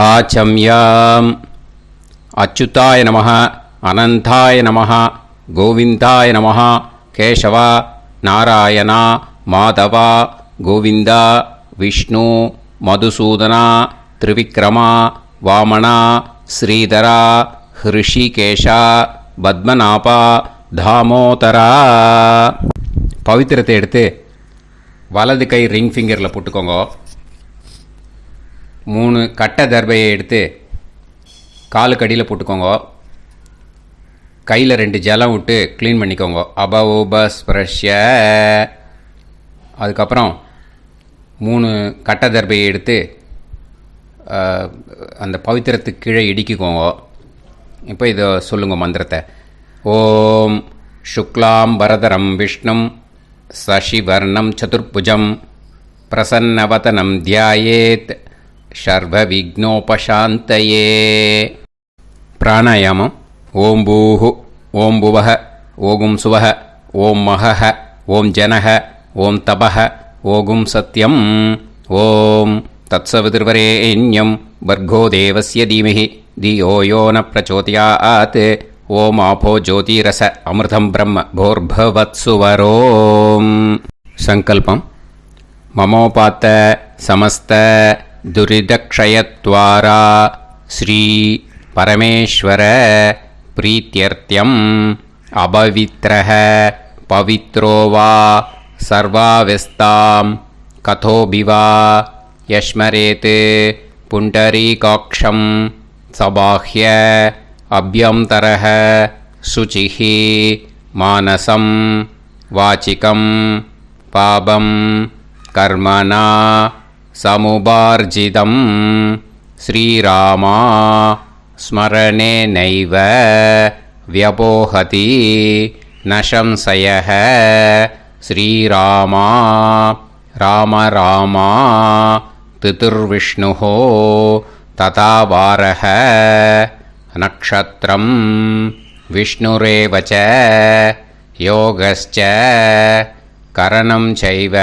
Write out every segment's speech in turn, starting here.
ஆச்சம்யாம். அச்சுதாய நமः, அனந்தாய நமः, கோவிந்தாய நமः, கேசவா, நாராயணா, மாதவா, கோவிந்தா, விஷ்ணு, மதுசூதனா, திரிவிக்ரமா, வாமனா, ஸ்ரீதரா, ஹிருஷிகேஷா, பத்மநாபா, தாமோதரா. பவித்திரத்தை எடுத்து வலது கை ரிங் ஃபிங்கரில் போட்டுக்கோங்க. 3 கட்டை தர்பையை எடுத்து காலுக்கடியில் போட்டுக்கோங்க. கையில் 2 ஜலம் விட்டு க்ளீன் பண்ணிக்கோங்க. அபவோபஸ்பிரஷ்ய. அதுக்கப்புறம் 3 கட்டை தர்பையை எடுத்து அந்த பவித்திரத்துக்கு கீழே இடிக்கிக்கோங்க. இப்போ இதை சொல்லுங்க மந்திரத்தை. ஓம் சுக்லாம் வரதரம் விஷ்ணும் சசிவர்ணம் சதுர்புஜம் பிரசன்னவதனம் தியாயேத் சர்வ விக்னோபசாந்தயே. பிராணாயாமம். ஓம் பூஹு, ஓம் புவஹ, ஓகும் சுவஹ, ஓம் மஹஹ, ஓம் ஜனஹ, ஓம் தபஹ, ஓகும் சத்யம். ஓம் தத்சவிதுர்வரேண்யம் வர்கோ தேவஸ்ய தீமஹி தியோ யோ ந பிரச்சோதயாத். ஓம் ஆபோ ஜோதிரச அமிர்தம் பிரம்ம போர்பவத்சுவரோம். சங்கல்பம். மமோபாத்த சமஸ்த துரிதக்ஷயத்வாரா ஸ்ரீ பரமேஸ்வர பிரீத்யர்த்தியம் அபவித்ரஹ பவித்ரோ வா சர்வாவஸ்தாம் கதோபிவா யஸ்மரேத் புண்டரீகாக்ஷம் சபாஹ்ய அப்யந்தரஹ சுசிஹ மானசம் வாசிகம் பாபம் கர்மணா சமுபார்ஜிதம் ஸ்ரீராமா ஸ்மரணேனைவ வ்யபோஹதி நசம்சயஹ. ஸ்ரீராமா ராம ராமா திதிர்விஷ்ணுः ததா வாரஹ. நக்ஷத்ரம் விஷ்ணுரேவ ச யோகஸ்ச கரணம் சைவ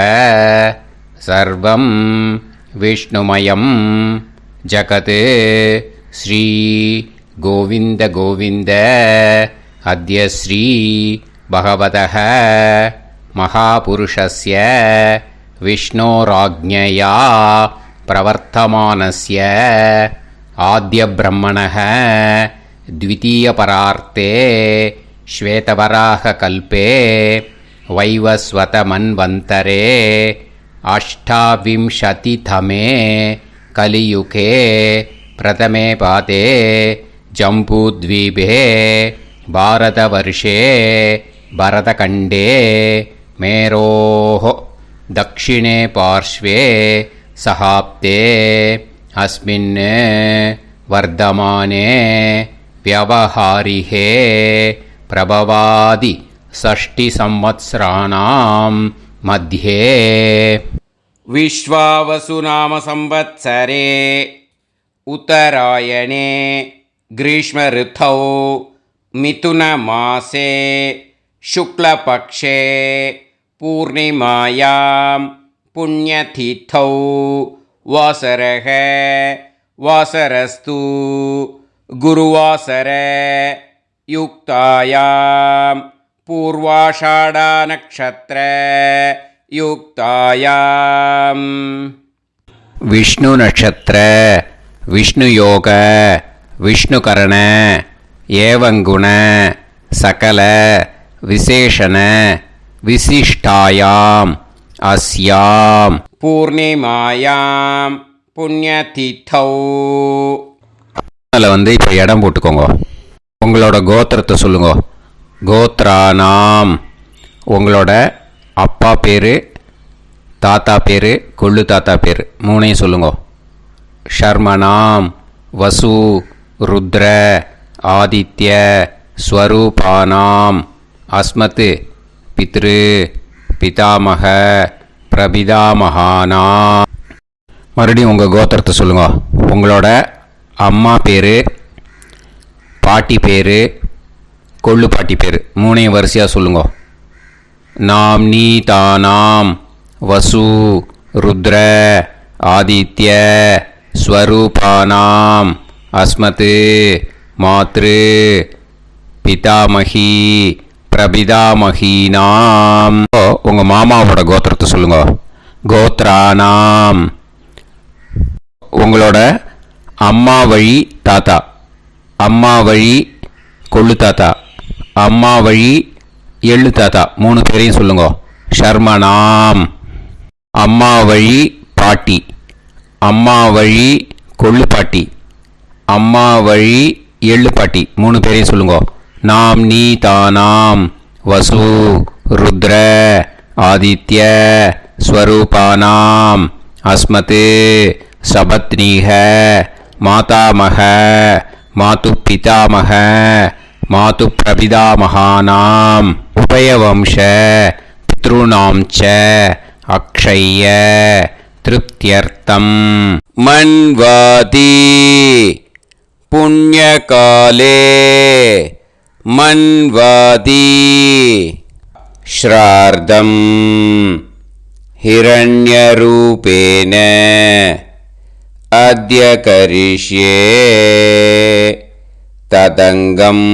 சர்வம் விஷ்ணுமயம் ஜகத். ஸ்ரீ கோவிந்த கோவிந்த அத்ய ஸ்ரீ பகவதः மகாபுருஷஸ்ய விஷ்ணோராஜ்ஞயா பிரவர்த்தமானஸ்ய ஆத்ய பிரம்மணः த்விதீயபரார்த்தே ஸ்வேதவராக கல்பே வைவஸ்வத மன்வந்தரே அஷ்டாவிம்சதிதமே கலியுகே பிரதமே பாதே ஜம்பூத்வீபே பாரதவர்ஷே பரதகண்டே மேரோः தக்ஷிணே பார்ஷ்வே சஹாப்தே அஸ்மின் வர்தமானே व्यवहारिहे प्रभवादि षष्टि संवत्सराणां मध्ये विश्वावसु नाम संवत्सरे उत्तरायणे ग्रीष्म ऋतौ मिथुन मासे शुक्लपक्षे पूर्णिमायां पुण्यतिथौ वासरः वासरस्तु गुरुवासर युक्तायां पूर्वाषाढ़ा नक्षत्र युक्तायां विष्णु नक्षत्र विष्णु योग विष्णुकरण एवं गुण सकल विशेषण विशिष्टायां अस्यां पूर्णिमायां पुण्यतिथौ. அதில் வந்து இப்போ இடம் போட்டுக்கோங்க. உங்களோட கோத்திரத்தை சொல்லுங்க. கோத்ரானாம். உங்களோட அப்பா பேர், தாத்தா பேர், கொள்ளு தாத்தா பேர் 3ஐயும் சொல்லுங்க. ஷர்மனாம் வசு ருத்ர ஆதித்ய ஸ்வரூபானாம் அஸ்மத் பித்ரு பிதாமக பிரபிதாமகானா. மறுபடியும் உங்கள் கோத்திரத்தை சொல்லுங்க. உங்களோட அம்மா பேர், பாட்டி பேர், கொள்ளு பாட்டி பேர் 3ஐயும் வரிசையாக சொல்லுங்க. நாம்னி தானாம் வசு ருத்ர ஆதித்ய ஸ்வரூபானாம் அஸ்மத் மாத்ரு பிதாமகி பிரபிதாமகீனாம். உங்கள் மாமாவோட கோத்திரத்தை சொல்லுங்க. கோத்ரானாம் உங்களோட அம்மா வழி தாத்தா, அம்மா வழி கொள்ளு தாத்தா, அம்மா வழி எள்ளு தாத்தா, 3 பேரையும் சொல்லுங்க. ஷர்மனாம் அம்மா வழி பாட்டி, அம்மா வழி கொள்ளு பாட்டி, அம்மா வழி எள்ளு பாட்டி, 3 பேரையும் சொல்லுங்க. நாம் நீ தானாம் வசு ருத்ர ஆதித்ய ஸ்வரூபானாம் அஸ்மத் சபத்னீஹ மாதாமக மாது பிதாமக மாது பிரபிதாமகானாம் உபயவம்ச பித்ருணாம் ச அக்ஷய திருப்தியர்த்தம் மன்வாதி புண்ணியகாலே மன்வாதி ஸ்ரார்தம் ஹிரண்யரூபேன அத்ய கரிஷ்யே ததங்கம்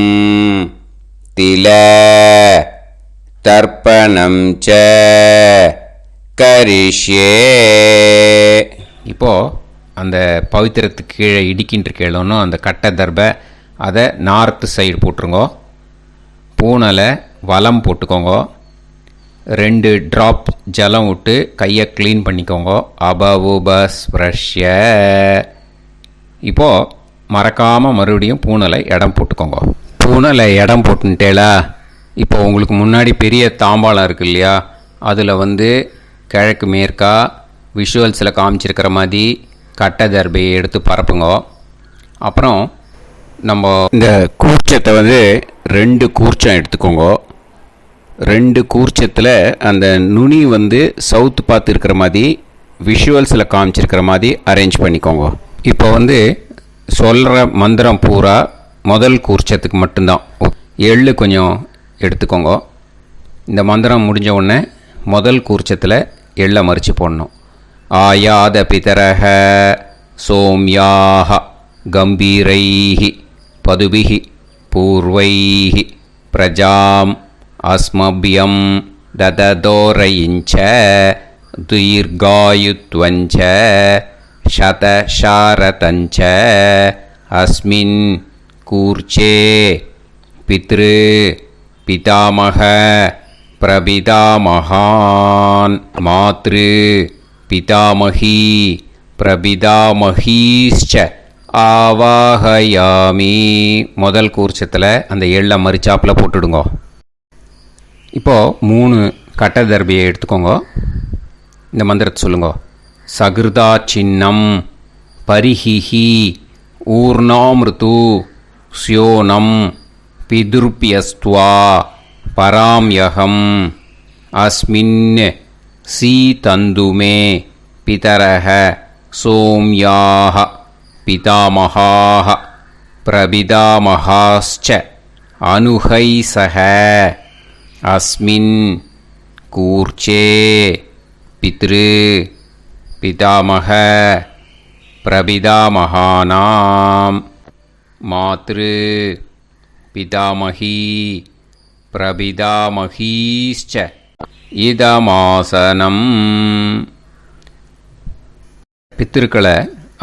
தில தர்ப்பணம் ச கரிஷ்யே. இப்போது அந்த பவித்திரத்துக்கு கீழே இடிக்கின்ற கேளோன்னு அந்த கட்டை தர்பை அதை நார்த்து சைடு போட்டுருங்கோ. பூனலை வலம் போட்டுக்கோங்க. 2 ட்ராப் ஜலம் விட்டு கையை க்ளீன் பண்ணிக்கோங்க. அபவுபஸ்ப்ரஷ்ய. இப்போது மறக்காமல் மறுபடியும் பூனலை இடம் போட்டுக்கோங்க. பூனலை இடம் போட்டுட்டேலா. இப்போ உங்களுக்கு முன்னாடி பெரிய தாம்பாளம் இருக்குது இல்லையா, அதில் கிழக்கு மேற்கா விஷுவல்ஸில் காமிச்சிருக்கிற மாதிரி கட்டை தர்பையை எடுத்து பரப்புங்க. அப்புறம் நம்ம இந்த கூர்ச்சத்தை 2 கூர்ச்சம் எடுத்துக்கோங்க. 2 கூர்ச்சத்தில் அந்த நுனி சவுத்து பார்த்து இருக்கிற மாதிரி விஷுவல்ஸில் காமிச்சிருக்கிற மாதிரி அரேஞ்ச் பண்ணிக்கோங்க. இப்போ சொல்கிற மந்திரம் பூரா முதல் கூர்ச்சத்துக்கு மட்டும்தான். எள்ளு கொஞ்சம் எடுத்துக்கோங்க. இந்த மந்திரம் முடிஞ்ச உடனே முதல் கூர்ச்சத்தில் எள்ளை மறித்து போடணும். ஆயாத பிதரஹ சோம்யாக கம்பீரைஹி பதுபிஹி பூர்வைஹி பிரஜாம் அஸ்மபியம் தததோரயிஞ்ச தீர்காயுத்வஞ்ச சதசாரதஞ்ச அஸ்மின் கூர்ச்சே பித்ரு பிதாமக பிரபிதாமகான் மாத்ரு பிதாமகி பிரபிதாமகீஷ்ச ஆவாஹயாமி. முதல் கூர்ச்சத்தில் அந்த எள்ளை மறிச்சாப்பில் போட்டுடுங்க. இப்போது 3 கட்டை தர்பியை எடுத்துக்கோங்க. இந்த மந்திரத்தை சொல்லுங்க. சகிருதா சின்னம் பரிஹிஹி ஊர்ணாமிருது ஸ்யோனம் பிதுர்பியஸ்துவா பராம்யகம் அஸ்மின் சீதந்துமே பிதரஹ சோம்யாக பிதாமகாः பிரபிதாமகாஸ்ச அனுஹைசஹ அஸ்மின் கூர்ச்சே பித்ரு பிதாமக பிரபிதாமகானாம் மாத்ரு பிதாமகி பிரபிதாமகீஷ்ச இதமாசனம். பித்திருக்களை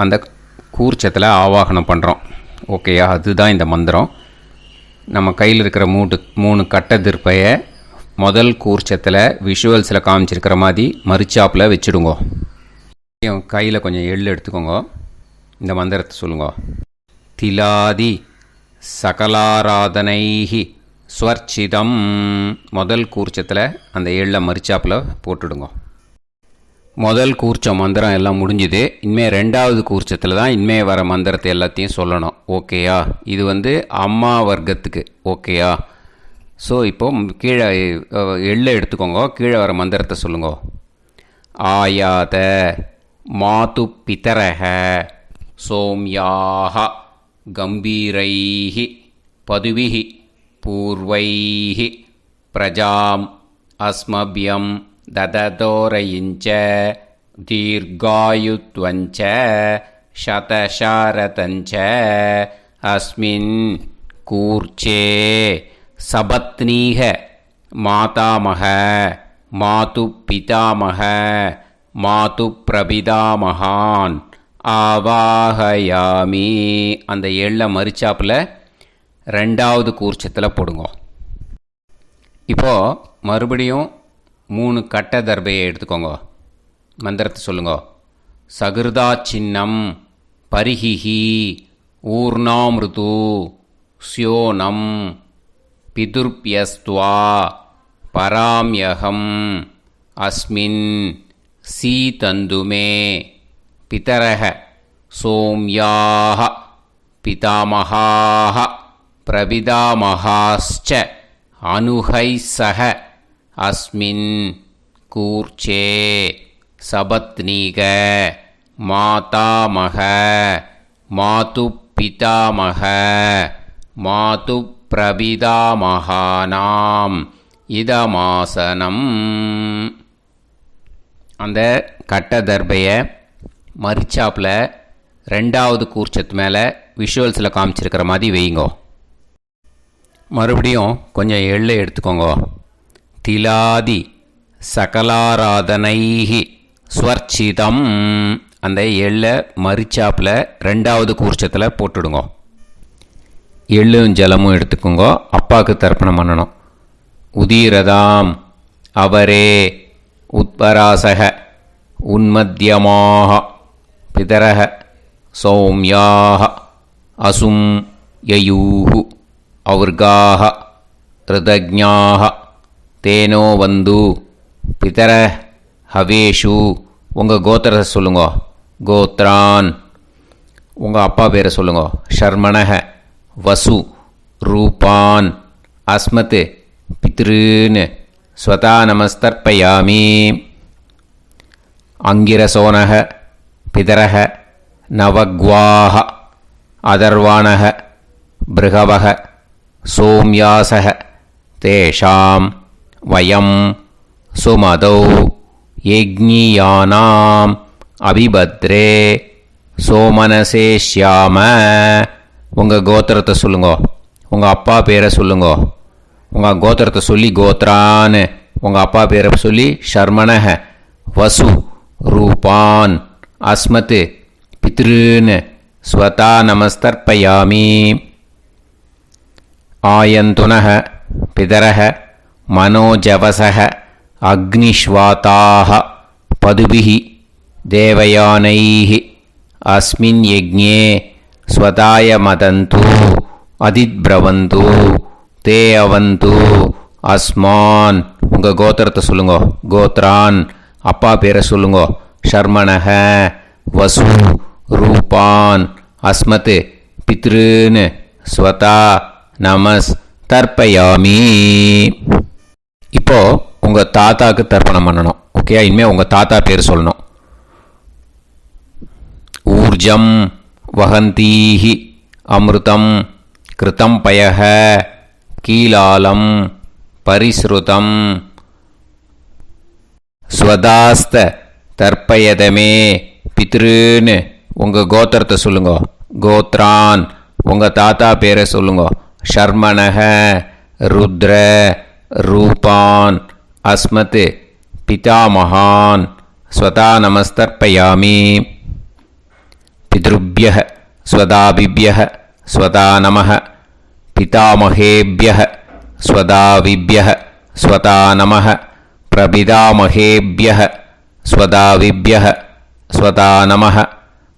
அந்த கூர்ச்சத்தில் ஆவாகனம் பண்ணுறோம். ஓகேயா? அதுதான் இந்த மந்திரம். நம்ம கையில் இருக்கிற 3 கட்டை திருப்பையை முதல் கூர்ச்சத்தில் விஷுவல்ஸில் காமிச்சிருக்கிற மாதிரி மறிச்சாப்பில் வச்சுடுங்க. கையில் கொஞ்சம் எள்ளு எடுத்துக்கோங்க. இந்த மந்திரத்தை சொல்லுங்க. திலாதி சகலாராதனைஹி ஸ்வர்ச்சிதம். முதல் கூர்ச்சத்தில் அந்த எள்ளை மறிச்சாப்பில் போட்டுடுங்க. முதல் கூர்ச்சம் மந்திரம் எல்லாம் முடிஞ்சுது. இனிமேல் 2வது கூர்ச்சத்தில் தான் இனிமேல் வர மந்திரத்தை எல்லாத்தையும் சொல்லணும். ஓகேயா? இது அம்மா வர்க்கத்துக்கு. ஓகேயா? ஸோ இப்போது கீழே எள்ளை எடுத்துக்கோங்க. கீழே வர மந்திரத்தை சொல்லுங்க. ஆயாத மாது பிதரஹ சோம்யாக கம்பீரைஹி பதுவிஹி பூர்வைஹி பிரஜாம் அஸ்மபியம் தததோரயிஞ்ச தீர்காயுத்வஞ்ச शतशारतञ्च अस्मिन् कूर्चे सपत्नीः मातामह मातुपितामह मातुप्रपितामहान् ஆவாஹயாமி. அந்த எள்ள மறிச்சாப்பில் ரெண்டாவது கூர்ச்சத்தில் போடுங்க. இப்போது மறுபடியும் 3 கட்ட தர்பையை எடுத்துக்கோங்க. மந்திரத்தை சொல்லுங்க. சகிருதா சின்னம் பரிஹிஹி ஊர்ணாமிருது ஸ்யோனம் பிதுர்பியஸ்துவா பராம்யகம் அஸ்மின் சீதந்துமே பிதரஹ சோம்யாஹ பிதாமஹாஹ பிரபிதாமஹாஸ்ச அனுஹைசஹ அஸ்மின் கூர்ச்சே சபத்னீக மாதாமக மாதுப்பிதாமக மாதுப்பிரபிதாமகானாம் இதமாசனம். அந்த கட்ட தர்பையை மரிச்சாப்பில் ரெண்டாவது கூர்ச்சத்து மேலே விஷுவல்ஸில் காமிச்சிருக்கிற மாதிரி வைங்கோ. மறுபடியும் கொஞ்சம் எள்ளை எடுத்துக்கோங்க. திலாதி சகலாராதனைஹி ஸ்வர்ச்சிதம். அந்த எள்ளை மரிச்சாப்பில் ரெண்டாவது கூர்ச்சத்தில் போட்டுடுங்க. எள்ளும் ஜலமும் எடுத்துக்கோங்க. அப்பாவுக்கு தர்ப்பணம் பண்ணணும். உதீரதாம் அவரே உத்பராசக உன்மத்தியமாக பிதரஹ சௌம்யாக அசும் யயூஹு ஔர்காஹ ரிதஜ்ஞாஹ தேனோ வந்து பிதர ஹவேஷு. உங்கள் கோத்திரத்தை சொல்லுங்க. கோத்ரான். உங்கள் அப்பா பேரை சொல்லுங்க. ஷர்மணஹ வசு ரூபான் அஸ்மத் பித்ருன்னு ஸ்வதா நமஸ்தர்ப்பயாமி. அங்கிரசோனஹ பிதரஹ நவக்வாஹ அதர்வாணஹ பிருகவஹ சோம்யாசஹ தேஷாம் வயம் சுமதௌ யஜ்ஞியானாம் அபிபத்ரே சோமனசேஷ்யாம. உங்கள் கோத்திரத்தை சொல்லுங்க. உங்கள் அப்பா பேரை சொல்லுங்க. உங்கள் கோத்திரத்தை சொல்லி கோத்ரான்னு உங்கள் அப்பா பேரை சொல்லி ஷர்மணஹ வசு ரூபான் அஸ்மத் பித்ருன்னு ஸ்வதா நமஸ்தர்ப்பயாமி. ஆயந்துனஹ பிதரஹ மனோஜவசஹ அக்னிஷ்வாதாஹ பதுபிஹி தேவயானைஹி அஸ்மின் யஜ்ஞே ஸ்வதாய மதந்து அதித்ப்ரவந்து தே அவந்து அஸ்மான். உங்கள் கோத்திரத்தை சொல்லுங்க. கோத்ரான். அப்பா பேரை சொல்லுங்க. ஷர்மணஹ வசு ரூபான் அஸ்மத் பித்ருன்னு ஸ்வதா நமஸ் தர்ப்பயாமி. இப்போது உங்கள் தாத்தாவுக்கு தர்ப்பணம் பண்ணணும். ஓகே, இனிமேல் உங்கள் தாத்தா பேர் சொல்லணும். ஊர்ஜம் வஹந்தீஹி அமிர்தம் கிருதம் பயஹ கீலாலம் பரிஸ்ருதம் ஸ்வதாஸ்த தர்ப்பயதமே பித்ருன்னு உங்கள் கோத்திரத்தை சொல்லுங்க. கோத்ரான். உங்கள் தாத்தா பேரை சொல்லுங்க. ஷர்மணஹ ருத்ர ரூபான் அஸ்மத் பிதாமகான் ஸ்வதா நமஸ்தர்ப்பயாமி. பித்ருப்யஹ ஸ்வதாபிப்யஹ ஸ்வதா நமஹ பிதாமகேப்யஹ ஸ்வதாவிப்யஹ ஸ்வதா நமஹ பிரபிதாமகேப்யஹ ஸ்வதாவிப்யஹ ஸ்வதா நமஹ.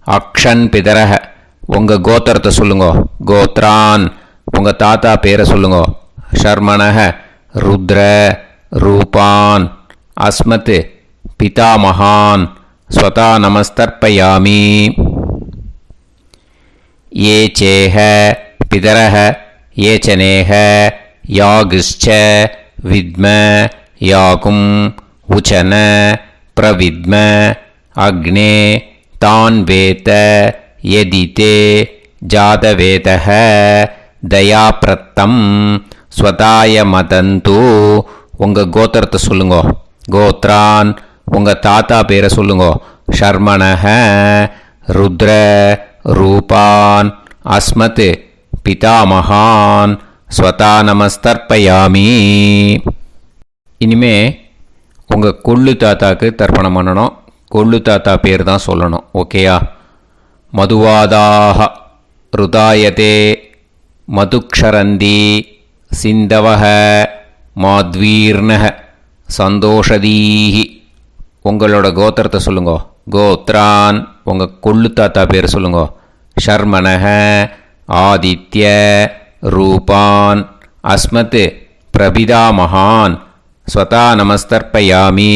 அக்ஷன் பிதரஹ. உங்கள் கோத்திரத்தை சொல்லுங்க. கோத்ரான். உங்கள் தாத்தா பேரை சொல்லுங்க. ஷர்மணஹ ருத்ர ரூபான் அஸ்மத் பிதாமகான் ஸ்வதா நமஸ்தர்ப்பயாமி. ये चेह पितरः ये चनेह यागश्च विद्म याकुं उचन प्रविद्म अग्ने तान् वेत यदिते जातवेतः दयाप्रत्तं स्वताय मदन्तु. உங்கள் கோத்திரத்தை சொல்லுங்க. கோத்ரான். உங்கள் தாத்தா பேரை சொல்லுங்க. ஷர்மணஹ ருத்ர ரூபான் அஸ்மத் பிதாமகான் ஸ்வதா நமஸ்தர்ப்பயாமி. இனிமே உங்கள் கொள்ளு தாத்தாக்கு தர்ப்பணம் பண்ணணும். கொள்ளு தாத்தா பேர் தான் சொல்லணும். ஓகேயா? மதுவாதாக ருதாயதே மதுக்ஷரந்தி சிந்தவக மாத்வீர்ணக சந்தோஷதீஹி. உங்களோட கோத்திரத்தை சொல்லுங்க. கோத்ரான் உங்கள் கொள்ளு தாத்தா பேர் சொல்லுங்க. ஷர்மணக ஆதித்ய ரூபான் அஸ்மத் பிரபிதாமகான் ஸ்வதா நமஸ்தர்ப்பயாமி.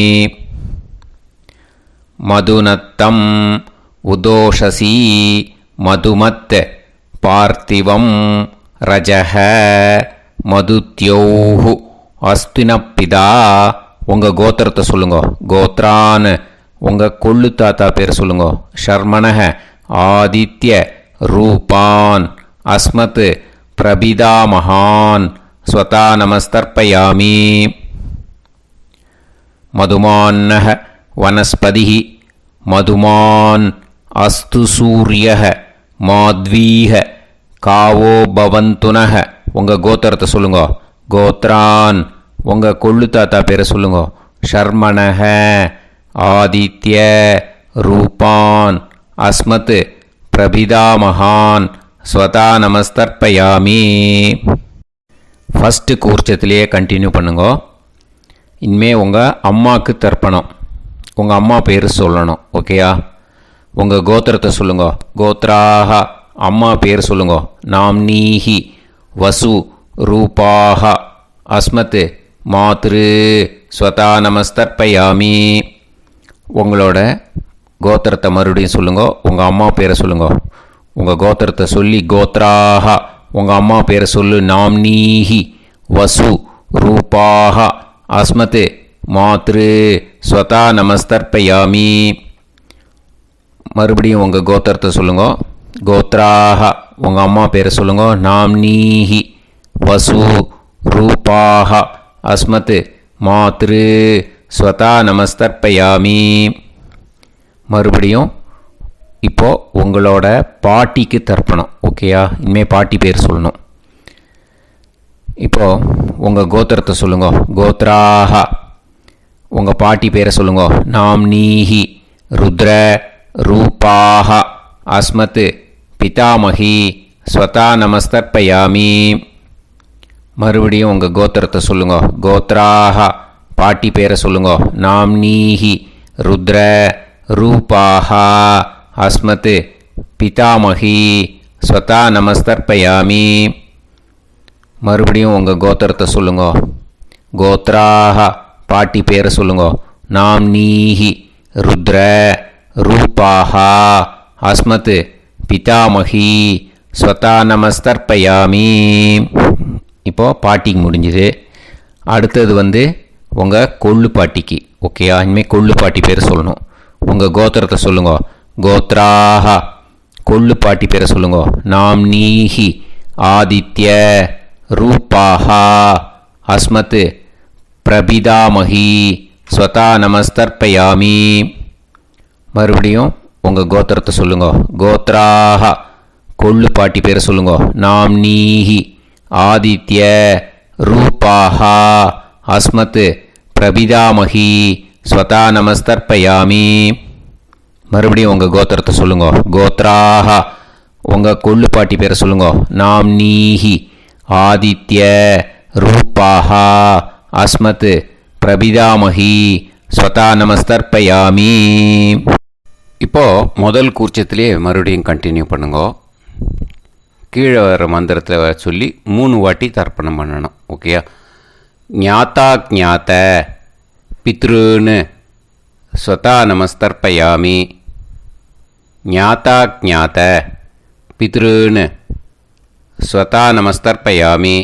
மதுநத்தம் உதோஷசி மதுமத் பார்த்திவம் ரஜஹ மதுத்யோஹு அஸ்தினப்பிதா. உங்கள் கோத்திரத்தை சொல்லுங்க. கோத்ரான் உங்கள் கொள்ளு தாத்தா பேர் சொல்லுங்க. ஷர்மணஹ ஆதித்ய ரூபான் அஸ்மத் பிரபிதாமகான் ஸ்வதா நமஸ்தர்ப்பயாமி. மதுமான்னஹ வனஸ்பதிஹ மதுமான் அஸ்து சூரியஹ மாத்வீஹ காவோ பவந்துனஹ. உங்கள் கோத்திரத்தை சொல்லுங்க. கோத்ரான் உங்கள் கொள்ளு தாத்தா பேரை சொல்லுங்க. ஷர்மணஹ ஆதித்ய ரூபான் அஸ்மத் பிரபிதாமகான் ஸ்வதா நமஸ்தர்ப்பயாமி. ஃபஸ்ட்டு கூர்ச்சத்திலேயே கண்டினியூ பண்ணுங்க. இனிமே உங்கள் அம்மாவுக்கு தர்ப்பணம். உங்கள் அம்மா பேர் சொல்லணும். ஓகேயா? உங்கள் கோத்திரத்தை சொல்லுங்க. கோத்ராக அம்மா பேர் சொல்லுங்க. நாம்னீஹி வசு ரூபாக அஸ்மத் மாத்ரு ஸ்வதா நமஸ்தர்ப்பயாமி. உங்களோட கோத்திரத்தை மறுபடியும் சொல்லுங்க. உங்கள் அம்மா பேரை சொல்லுங்க. உங்கள் கோத்திரத்தை சொல்லி கோத்ராக உங்கள் அம்மா பேரை சொல்லு. நாம்னீஹி வசு ரூபாக அஸ்மத் மாத்ரு ஸ்வதா நமஸ்தர்ப்பயாமி. மறுபடியும் உங்கள் கோத்திரத்தை சொல்லுங்க. கோத்ராக உங்கள் அம்மா பேரை சொல்லுங்க. நாம்னீஹி வசு ரூபாக அஸ்மத் மாத்ரு ஸ்வதா நமஸ்தர்ப்பயாமி. மறுபடியும் இப்போது உங்களோட பாட்டிக்கு தர்ப்பணம். ஓகேயா? இனிமேல் பாட்டி பேர் சொல்லணும். இப்போது உங்கள் கோத்திரத்தை சொல்லுங்க. கோத்ராக உங்கள் பாட்டி பேரை சொல்லுங்க. நாம்னீஹி ருத்ர ரூபாக அஸ்மத் பிதாமகி ஸ்வதா நமஸ்தர்ப்பயாமி. மறுபடியும் உங்கள் கோத்திரத்தை சொல்லுங்க. கோத்ராக பாட்டி பேரை சொல்லுங்க. நாம்னீஹி ருத்ர ரூபாக அஸ்மத் பிதாமகி ஸ்வதா நமஸ்தர்ப்பயாமி. மறுபடியும் உங்கள் கோத்திரத்தை சொல்லுங்க. கோத்ராக பாட்டி பேரை சொல்லுங்க. நாம்னீஹி ருத்ர ரூபாக அஸ்மத் பிதாமகி ஸ்வதா நமஸ்தர்ப்பயாமி. இப்போது பாட்டிக்கு முடிஞ்சுது. அடுத்தது உங்கள் கொள்ளு பாட்டிக்கு. ஓகேயா? இனிமேல் கொள்ளு பாட்டி பேர் சொல்லணும். உங்கள் கோத்திரத்தை சொல்லுங்க. கோத்ராக கொள்ளு பாட்டி பேரை சொல்லுங்க. நாம்னீஹி ஆதித்ய ரூபாக அஸ்மத் பிரபிதாமகி ஸ்வதா நமஸ்தர்ப்பயாமி. மறுபடியும் உங்கள் கோத்திரத்தை சொல்லுங்க. கோத்ராக கொள்ளு பாட்டி பேரை சொல்லுங்க. நாம்னீஹி ஆதித்ய ரூபாக அஸ்மத் பிரபிதாமகி ஸ்வதா நமஸ்தர்ப்பயாமி. மறுபடியும் உங்கள் கோத்திரத்தை சொல்லுங்க. கோத்ராக உங்கள் கொள்ளு பாட்டி பேரை சொல்லுங்க. நாம்னீஹி ஆதித்ய ரூபாக அஸ்மத் பிரபிதாமகி ஸ்வதா நமஸ்தர்ப்பயாமி. இப்போது முதல் கூர்ச்சத்திலே மறுபடியும் கண்டினியூ பண்ணுங்க. கீழே வர மந்திரத்தை சொல்லி 3 வாட்டி தர்ப்பணம் பண்ணணும். ஓகேயா? ஞாத்தா ஞாத்த பித்ருன்னு ஸ்வதா நமஸ்தர்ப்பயாமி. ஞாத்தா ஞாத்த பித்ருன்னு ஸ்வதா நமஸ்தர்ப்பயாமி.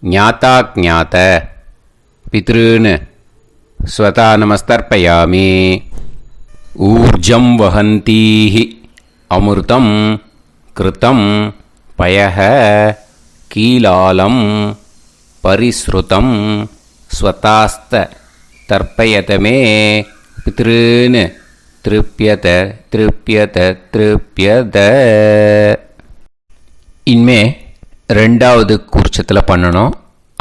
ஞாத்தா ஞாத்த பித்ருன்னு ஸ்வதா நமஸ்தர்ப்பயாமி. ஊர்ஜம் வஹந்தீஹி அமிர்தம் கிருதம் பயஹ கீலாலம் பரிஸ்ருதம் ஸ்வதாஸ்த தர்ப்பயதமே பித்ருன்னு திருப்யத திருப்யத திருப்யத. இனிமே ரெண்டாவது கூர்ச்சத்தில் பண்ணணும்,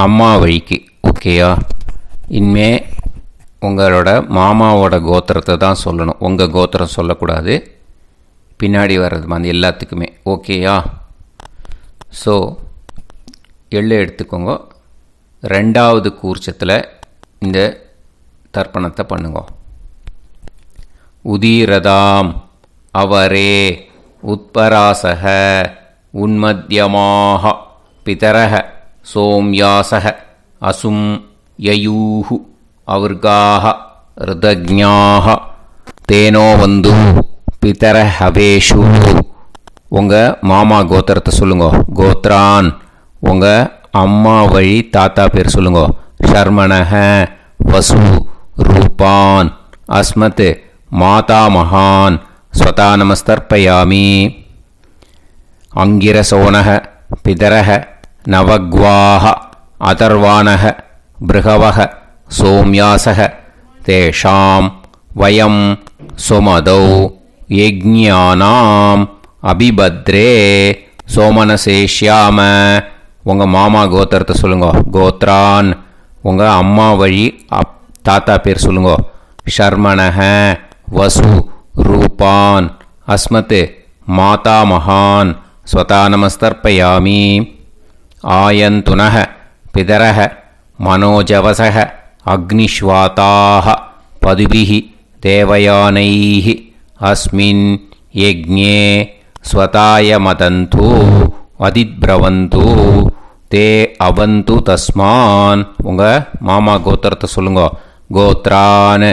அம்மா வழிக்கு. ஓகேயா? இனிமே உங்களோட மாமாவோட கோத்திரத்தை தான் சொல்லணும், உங்கள் கோத்திரம் சொல்லக்கூடாது. பின்னாடி வர்றது மாதிரி எல்லாத்துக்குமே. ஓகேயா? ஸோ எள்ளு எடுத்துக்கோங்க. ரெண்டாவது கூர்ச்சத்தில் இந்த தர்ப்பணத்தை பண்ணுங்க. உதீரதாம் அவரே உத்பராசக உன்மத்யமாக பிதரக சோம்யாசக அசும் யயூஹு அவர்காக ருதஜ்ஞாக தேனோ வந்து பிதர ஹவேஷு. உங்கள் மாமா கோத்திரத்தை சொல்லுங்க. கோத்ரான் உங்கள் அம்மா வழி தாத்தா பேர் சொல்லுங்க. ஷர்மணஹ வசு ரூபான் அஸ்மத் மாதா மகான் ஸ்வதா நமஸ்தர்ப்பயாமி. அங்கிரசோனஹ பிதரஹ நவக்வாஹ அதர்வாணஹ பிருகவஹ சோம்யாசஹ தேஷாம் வயம் சுமதௌ யஜ்ஞானாம் அபிபத்ரே சோமனசேஷ்யாம. உங்கள் மாமா கோத்திரத்தை சொல்லுங்க. கோத்ரான் உங்கள் அம்மா வழி தாத்தா பேர் சொல்லுங்க. ஷர்மணஹ வசு ரூபான் அஸ்மத் மாதா மகான் ஸ்வதா நமஸ்தர்ப்பயாமி. ஆயந்துனஹ பிதரஹ மனோஜவசஹ அக்னிஷ்வாதாக பதுபிஹி தேவயானைஹ அஸ்மின் யஜ்ஞே ஸ்வதாய மதந்து அதிப்ரவந்து தே அவந்து தஸ்மான். உங்கள் மாமா கோத்திரத்தை சொல்லுங்க. கோத்ரான்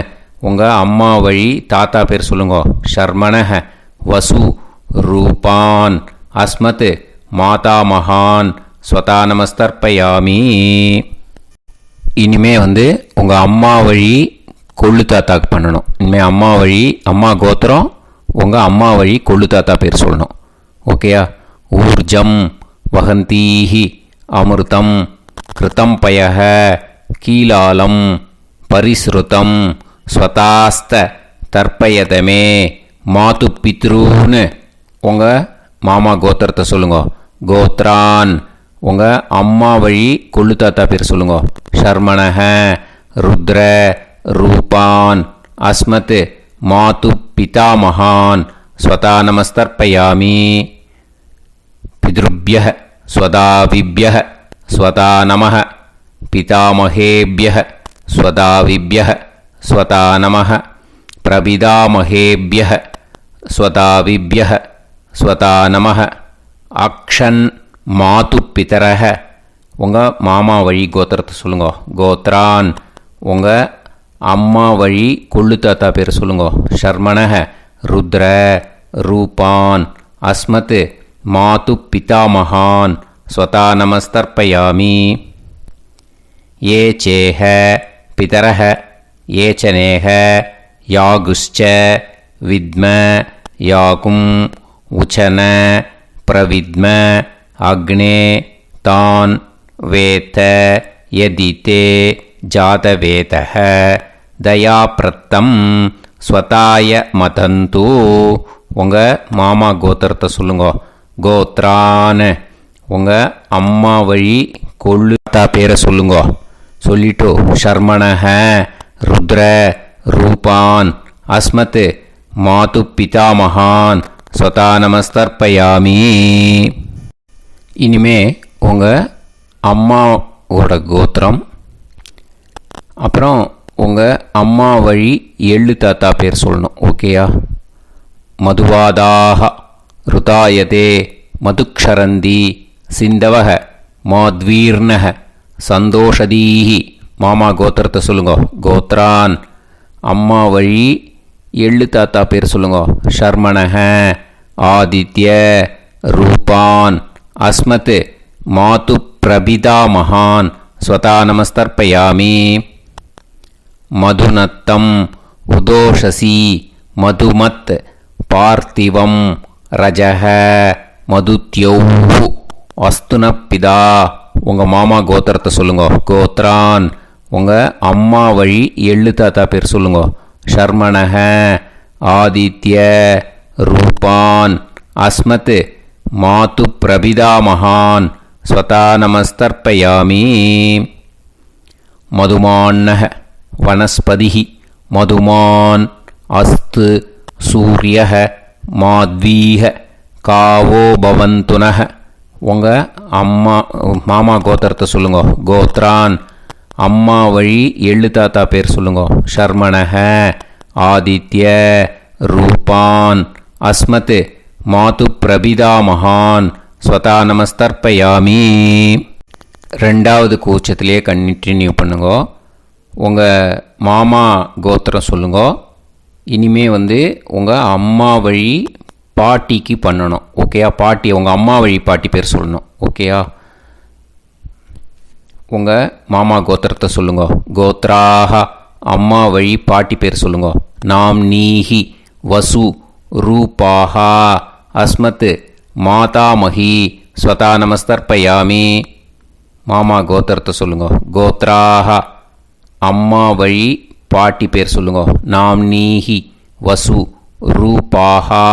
உங்கள் அம்மா வழி தாத்தா பேர் சொல்லுங்க. ஷர்மணஹ வசு ரூபான் அஸ்மத் மாதா மகான் ஸ்வதா நமஸ்தர்ப்பயாமி. இனிமே உங்கள் அம்மா வழி கொள்ளு தாத்தாக்கு பண்ணணும். இனிமேல் அம்மா வழி அம்மா கோத்திரம் உங்கள் அம்மா வழி கொள்ளு தாத்தா பேர் சொல்லணும். ஓகேயா? ஊர்ஜம் வகந்தீஹி அமிர்தம் கிருதம் பயஹ கீலாலம் பரிஸ்ருதம் ஸ்வதாஸ்த தர்ப்பயதமே மாது பித்ரூன்னு. உங்கள் மாமா கோத்திரத்தை சொல்லுங்க. கோத்ரான் உங்கள் அம்மா வழி கொள்ளு தாத்தா பேர் சொல்லுங்க. ஷர்மணஹ ருத்ர ரூபான் அஸ்மத் மாது பிதாமகான் ஸ்வதா நமஸ்தர்ப்பயாமி. பித்ருப்யஹ ஸ்வதாவிப்யஹ ஸ்வதா நமஹ பிதாமகேப்யஹ ஸ்வதாவிப்யஹ ஸ்வதா நமஹ பிரபிதாமகேப்யஹ ஸ்வதாவிப்யஹ ஸ்வதா நமஹ. அக்ஷன் மாது பிதரஹ உங்கள் மாமா வழி கோத்திரத்தை சொல்லுங்க. கோத்ரான் உங்கள் அம்மா வழி கொள்ளு தாத்தா பேர் சொல்லுங்க. ஷர்மணஹ ருத்ர ரூபான் அஸ்மத் மாது பிதாமகான் ஸ்வதா நமஸ்தர்ப்பயாமி. ஏ சேஹ பிதரஹ ஏச்சனேஹ யாகுஷ்ச வித்ம யாகும் உச்சன பிரவித்ம அக்னே தான் வேத யதிதே ஜாதவேதஹ தயாப்ரத்தம் ஸ்வதாய மதந்து. உங்கள் மாமா கோத்திரத்தை சொல்லுங்க. கோத்ரான் உங்கள் அம்மா வழி கொள்ளு தாத்தா பேரை சொல்லுங்க. சொல்லிட்டு ஷர்மணஹ ருத்ர ரூபான் அஸ்மத் மாது பிதாமகான் ஸ்வதா நமஸ்தர்ப்பயாமி. இனிமே உங்கள் அம்மாவோட கோத்திரம், அப்புறம் உங்கள் அம்மா வழி எள்ளு தாத்தா பேர் சொல்லணும். ஓகேயா? மதுவாதாக ருதாயதே மதுக்ஷரந்தி சிந்தவக மாத்வீர்ணக சந்தோஷதீஹி. மாமா கோத்திரத்தை சொல்லுங்க. கோத்ரான் அம்மா வழி எள்ளு தாத்தா பேர் சொல்லுங்க. ஷர்மணஹ ஆதித்ய ரூபான் அஸ்மத் மாது பிரபிதாமகான் ஸ்வதா நமஸ்தர்ப்பயாமி. மதுநத்தம் உதோஷசி மதுமத் பார்த்திவம் ரஜஹ மதுத்யௌஹு அஸ்துனப்பிதா. உங்கள் மாமா கோத்திரத்தை சொல்லுங்க. கோத்ரான் உங்கள் அம்மா வழி எள்ளு தாத்தா பேர் சொல்லுங்க. ஷர்மணஹ ஆதித்ய ரூபான் அஸ்மத் மாது பிரபிதாமகான் ஸ்வதா நமஸ்தர்ப்பயாமி. மதுமான்னஹ வனஸ்பதிः மதுமான் அஸ்து சூரியஹ மாத்வீஹ காவோ பவந்துனஹ. உங்கள் மாமா கோத்திரத்தை சொல்லுங்க. கோத்ரான் அம்மா வழி எள்ளு தாத்தா பேர் சொல்லுங்க. ஷர்மணஹ ஆதித்ய ரூபான் அஸ்மத் மாது பிரபிதாமகான் ஸ்வதா நமஸ்தர்ப்பயாமி. ரெண்டாவது கூச்சத்திலே கண்டினியூ பண்ணுங்க. உங்கள் மாமா கோத்திரம் சொல்லுங்க. இனிமே உங்கள் அம்மா வழி பாட்டிக்கு பண்ணணும். ஓகேயா? பாட்டி உங்கள் அம்மா வழி பாட்டி பேர் சொல்லணும். ஓகேயா? உங்கள் மாமா கோத்திரத்தை சொல்லுங்க. கோத்ராக அம்மா வழி பாட்டி பேர் சொல்லுங்க. நாம் நீஹி வசு ரூபாஹா அஸ்மத் மாதாமஹி ஸ்வதா நமஸ்தர்ப்பயாமி. மாமா கோத்திரத்தை சொல்லுங்க. கோத்ராக அம்மா வழி பாட்டி பேர் சொல்லுங்க. நாம் நீஹி வசு ரூபாஹா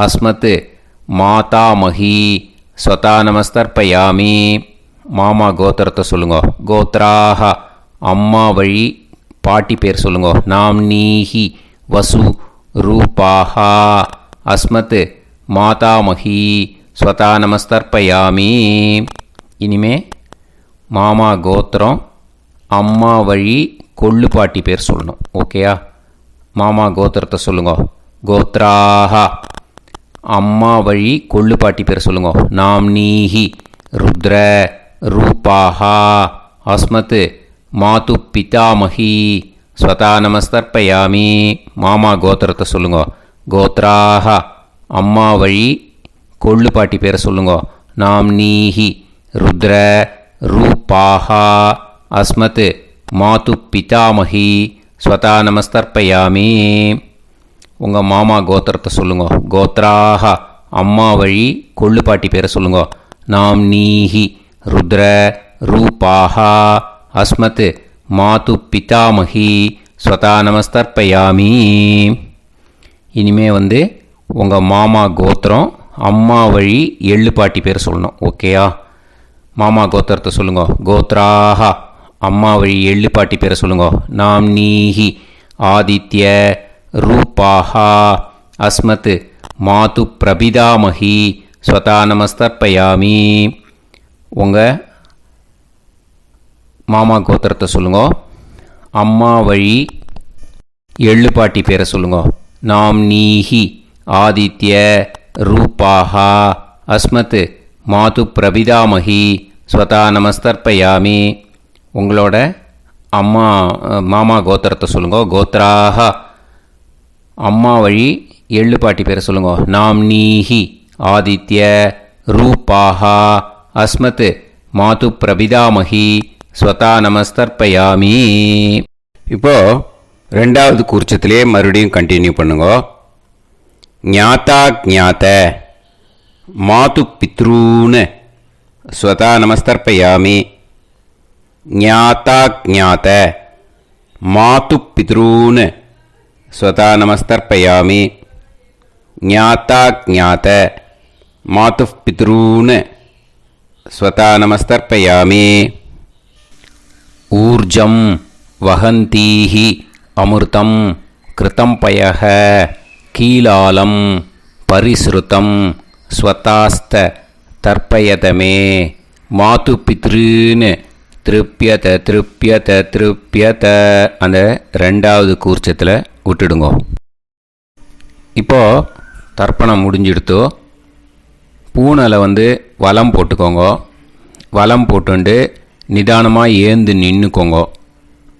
அஸ்மத் மாதாமஹி ஸ்வதா நமஸ்தர்ப்பயாமி. மாமா கோத்திரத்தை சொல்லுங்க. கோத்ராக அம்மா வழி பாட்டி பேர் சொல்லுங்க. நாம் நீஹி வசு ரூபாஹா அஸ்மத் மாதாமஹி ஸ்வதா நமஸ்தர்ப்பயாமி. இனிமே மாமா கோத்திரம் அம்மா வழி கொள்ளு பாட்டி பேர் சொல்லணும். ஓகேயா? மாமா கோத்திரத்தை சொல்லுங்க. கோத்ராக அம்மா வழி கொள்ளு பாட்டி பேர் சொல்லுங்க. நாம் நீஹி ருத்ர ரூபாஹா அஸ்மத் மாது பிதாமஹி ஸ்வதா நமஸ்தர்ப்பயாமி. மாமா கோத்திரத்தை சொல்லுங்க. கோத்ராக அம்மா வழி கொள்ளு பாட்டி பேரை சொல்லுங்க. நாம் நீஹி ருத்ர ரூபாஹா அஸ்மத் மாது பிதாமஹி ஸ்வதா நமஸ்தர்ப்பயாமி. உங்கள் மாமா கோத்திரத்தை சொல்லுங்க. கோத்ராக அம்மா வழி கொள்ளு பாட்டி பேரை சொல்லுங்க. நாம் நீஹி ருத்ர ரூபாஹா அஸ்மத் மாது பிதாமஹி ஸ்வதா நமஸ்தர்ப்பயாமி. இனிமே உங்கள் மாமா கோத்திரம் அம்மா வழி எள்ளு பாட்டி பேர் சொல்லணும். ஓகேயா? மாமா கோத்திரத்தை சொல்லுங்க. கோத்ராக அம்மா வழி எள்ளு பாட்டி பேரை சொல்லுங்க. நாம் நீஹி ஆதித்ய ரூபாஹா அஸ்மத் மாது பிரபிதாமஹி ஸ்வதா நமஸ்தர்ப்பயாமி. உங்கள் மாமா கோத்திரத்தை சொல்லுங்க. அம்மா வழி எள்ளு பாட்டி பேரை சொல்லுங்க. நாம் நீஹி ஆதித்ய ரூபாஹா அஸ்மத் மாது பிரபிதாமஹி ஸ்வதா நமஸ்தர்ப்பயாமி. உங்களோட மாமா கோத்திரத்தை சொல்லுங்க. கோத்ராக அம்மா வழி எள்ளு பாட்டி பேரை சொல்லுங்க. நாம் நீஹி ஆதித்ய ரூபாஹா அஸ்மத் மாது பிரபிதாமஹி ஸ்வதா நமஸ்தர்ப்பயாமி. இப்போது ரெண்டாவது கூர்ச்சத்திலே மறுபடியும் கண்டினியூ பண்ணுங்க. ஞாதா ஞாத மாது பித்ரூன் ஸ்வதா நமஸ்தர்ப்பயாமி. ஞாதா ஞாத மாது பித்ரூன் ஸ்வதா நமஸ்தர்ப்பயாமி. ஞாதா ஞாத மாது பித்ரூன் ஸ்வதா நமஸ்தர்ப்பயாமி. ஊர்ஜம் வஹந்தீஹி அமிர்தம் கிருதம் பயஹ கீலாலம் பரிஸ்ருதம் ஸ்வதாஸ்த தர்ப்பயதமே மாது பித்ருன்னு திருப்பியத திருப்பியத திருப்பியத. அந்த ரெண்டாவது கூர்ச்சத்தில் விட்டுடுங்க. இப்போது தர்ப்பணம் முடிஞ்சிடுத்தோ பூனலை வலம் போட்டுக்கோங்க. வலம் போட்டுண்டு நிதானமாக ஏந்து நின்றுக்கோங்க.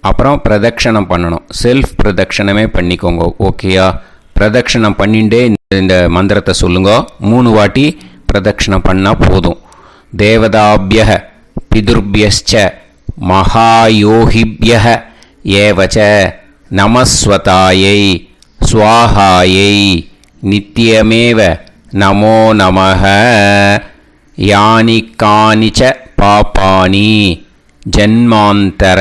அப்புறம் பிரதட்சணம் பண்ணணும். செல்ஃப் பிரதட்சணமே பண்ணிக்கோங்க. ஓகேயா? பிரதட்சணம் பண்ணிண்டே இந்த மந்திரத்தை சொல்லுங்க. 3 வாட்டி பிரதட்சணம் பண்ணால் போதும். தேவதாபிய பிதுர்பியச்ச மகாயோகிபிய ஏவச்ச நமஸ்வதாயை ஸ்வாஹாயை நித்யமேவ நமோ நமஹ. யானி கானிச்ச பாபானி ஜன்மாந்தர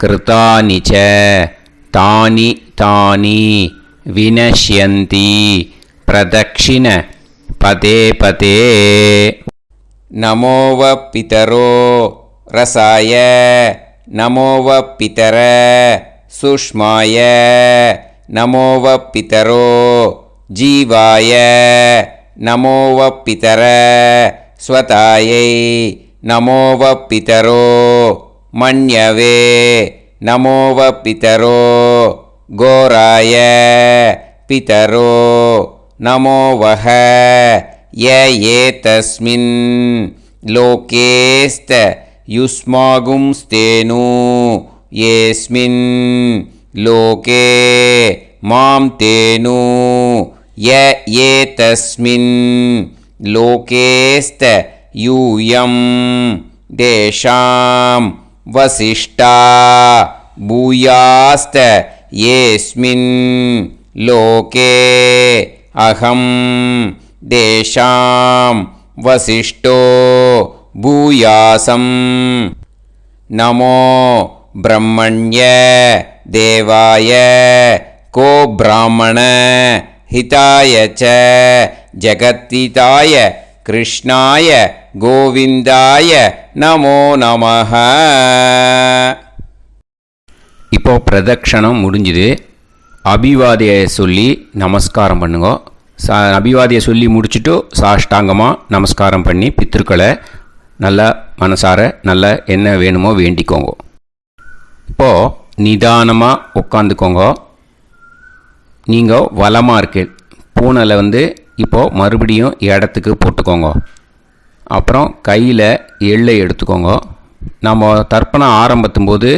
கிருதானி ச தானி தானி विनश्यन्ति प्रदक्षिण पदे पदे नमो वः पितरो रसाय नमो वः पितर सुष्माय नमो वः पितरो जीवाय नमो वः पितर स्वतायै नमो वः पितरो मन्यवे नमो वः पितरो घोराय पितरो नमो वः य एतस्मिन् लोकेस्त युष्मागुंस्तेनु येस्मिन् लोके मां तेनु य एतस्मिन् लोकेस्त यूयं देशां वसिष्ठा भूयास्त येस्मिन् लोके अहं देशां वसिष्ठो भूयासं नमो ब्रह्मण्य देवाय को ब्राह्मण हिताय च जगत्हिताय कृष्णाय गोविंदाय नमो நமஹ. இப்போ பிரதட்சணம் முடிஞ்சுது. அபிவாதியை சொல்லி நமஸ்காரம் பண்ணுங்க. அபிவாதியை சொல்லி முடிச்சுட்டு சாஷ்டாங்கமாக நமஸ்காரம் பண்ணி பித்ருக்களை நல்லா மனசார நல்லா என்ன வேணுமோ வேண்டிக்கோங்க. இப்போது நிதானமாக உட்காந்துக்கோங்க. நீங்கள் வலமாக இருக்கு பூனையில் இப்போது மறுபடியும் இடத்துக்கு போட்டுக்கோங்க. அப்புறம் கையில் எள்ளை எடுத்துக்கோங்க. நம்ம தர்ப்பணம் ஆரம்பத்தும் போது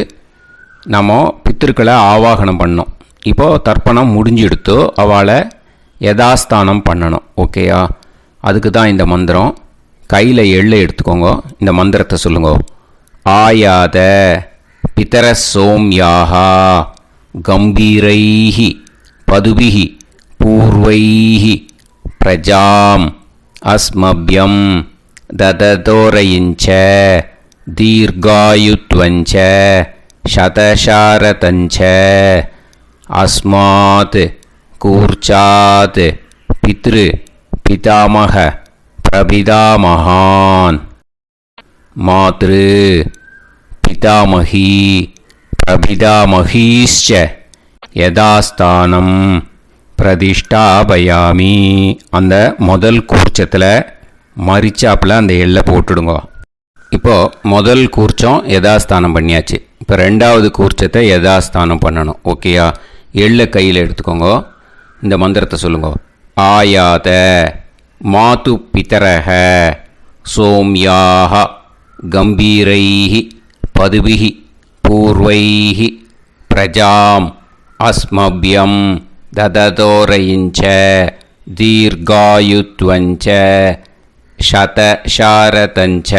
நம்ம பித்திருக்களை ஆவாகனம் பண்ணோம். இப்போது தர்ப்பணம் முடிஞ்செடுத்து அவளை யதாஸ்தானம் பண்ணணும். ஓகேயா? அதுக்கு தான் இந்த மந்திரம். கையில் எள்ளை எடுத்துக்கோங்க. இந்த மந்திரத்தை சொல்லுங்க. ஆயாத பிதர சோம்யாஹா கம்பீரைஹி பதுபிஹி பூர்வைஹி பிரஜாம் அஸ்மப்யம் தததோரயிஞ்ச தீர்காயுத்வஞ்ச சதசாரதஞ்ச அஸ்மாத் கூர்ச்சாத் பித்ரு பிதாமக பிரபிதாமகான் மாத்ரு பிதாமகி பிரபிதாமகீश्च யதாஸ்தானம் பிரதிஷ்டாபயாமி. அந்த முதல் கூர்ச்சத்தில் மரிச்சாப்பில் அந்த எள்ளை போட்டுடுங்க. இப்போது முதல் கூர்ச்சம் யதாஸ்தானம் பண்ணியாச்சு. இப்போ ரெண்டாவது கூர்ச்சத்தை யதாஸ்தானம் பண்ணணும். ஓகேயா? எள்ளை கையில் எடுத்துக்கோங்க. இந்த மந்திரத்தை சொல்லுங்க. ஆயாத மாது பிதரஹ சோம்யாக கம்பீரைஹி பதுபிஹி பூர்வைஹி பிரஜாம் அஸ்மப்யம் தததோரயிஞ்ச தீர்காயுத்வஞ்ச சதசாரதஞ்ச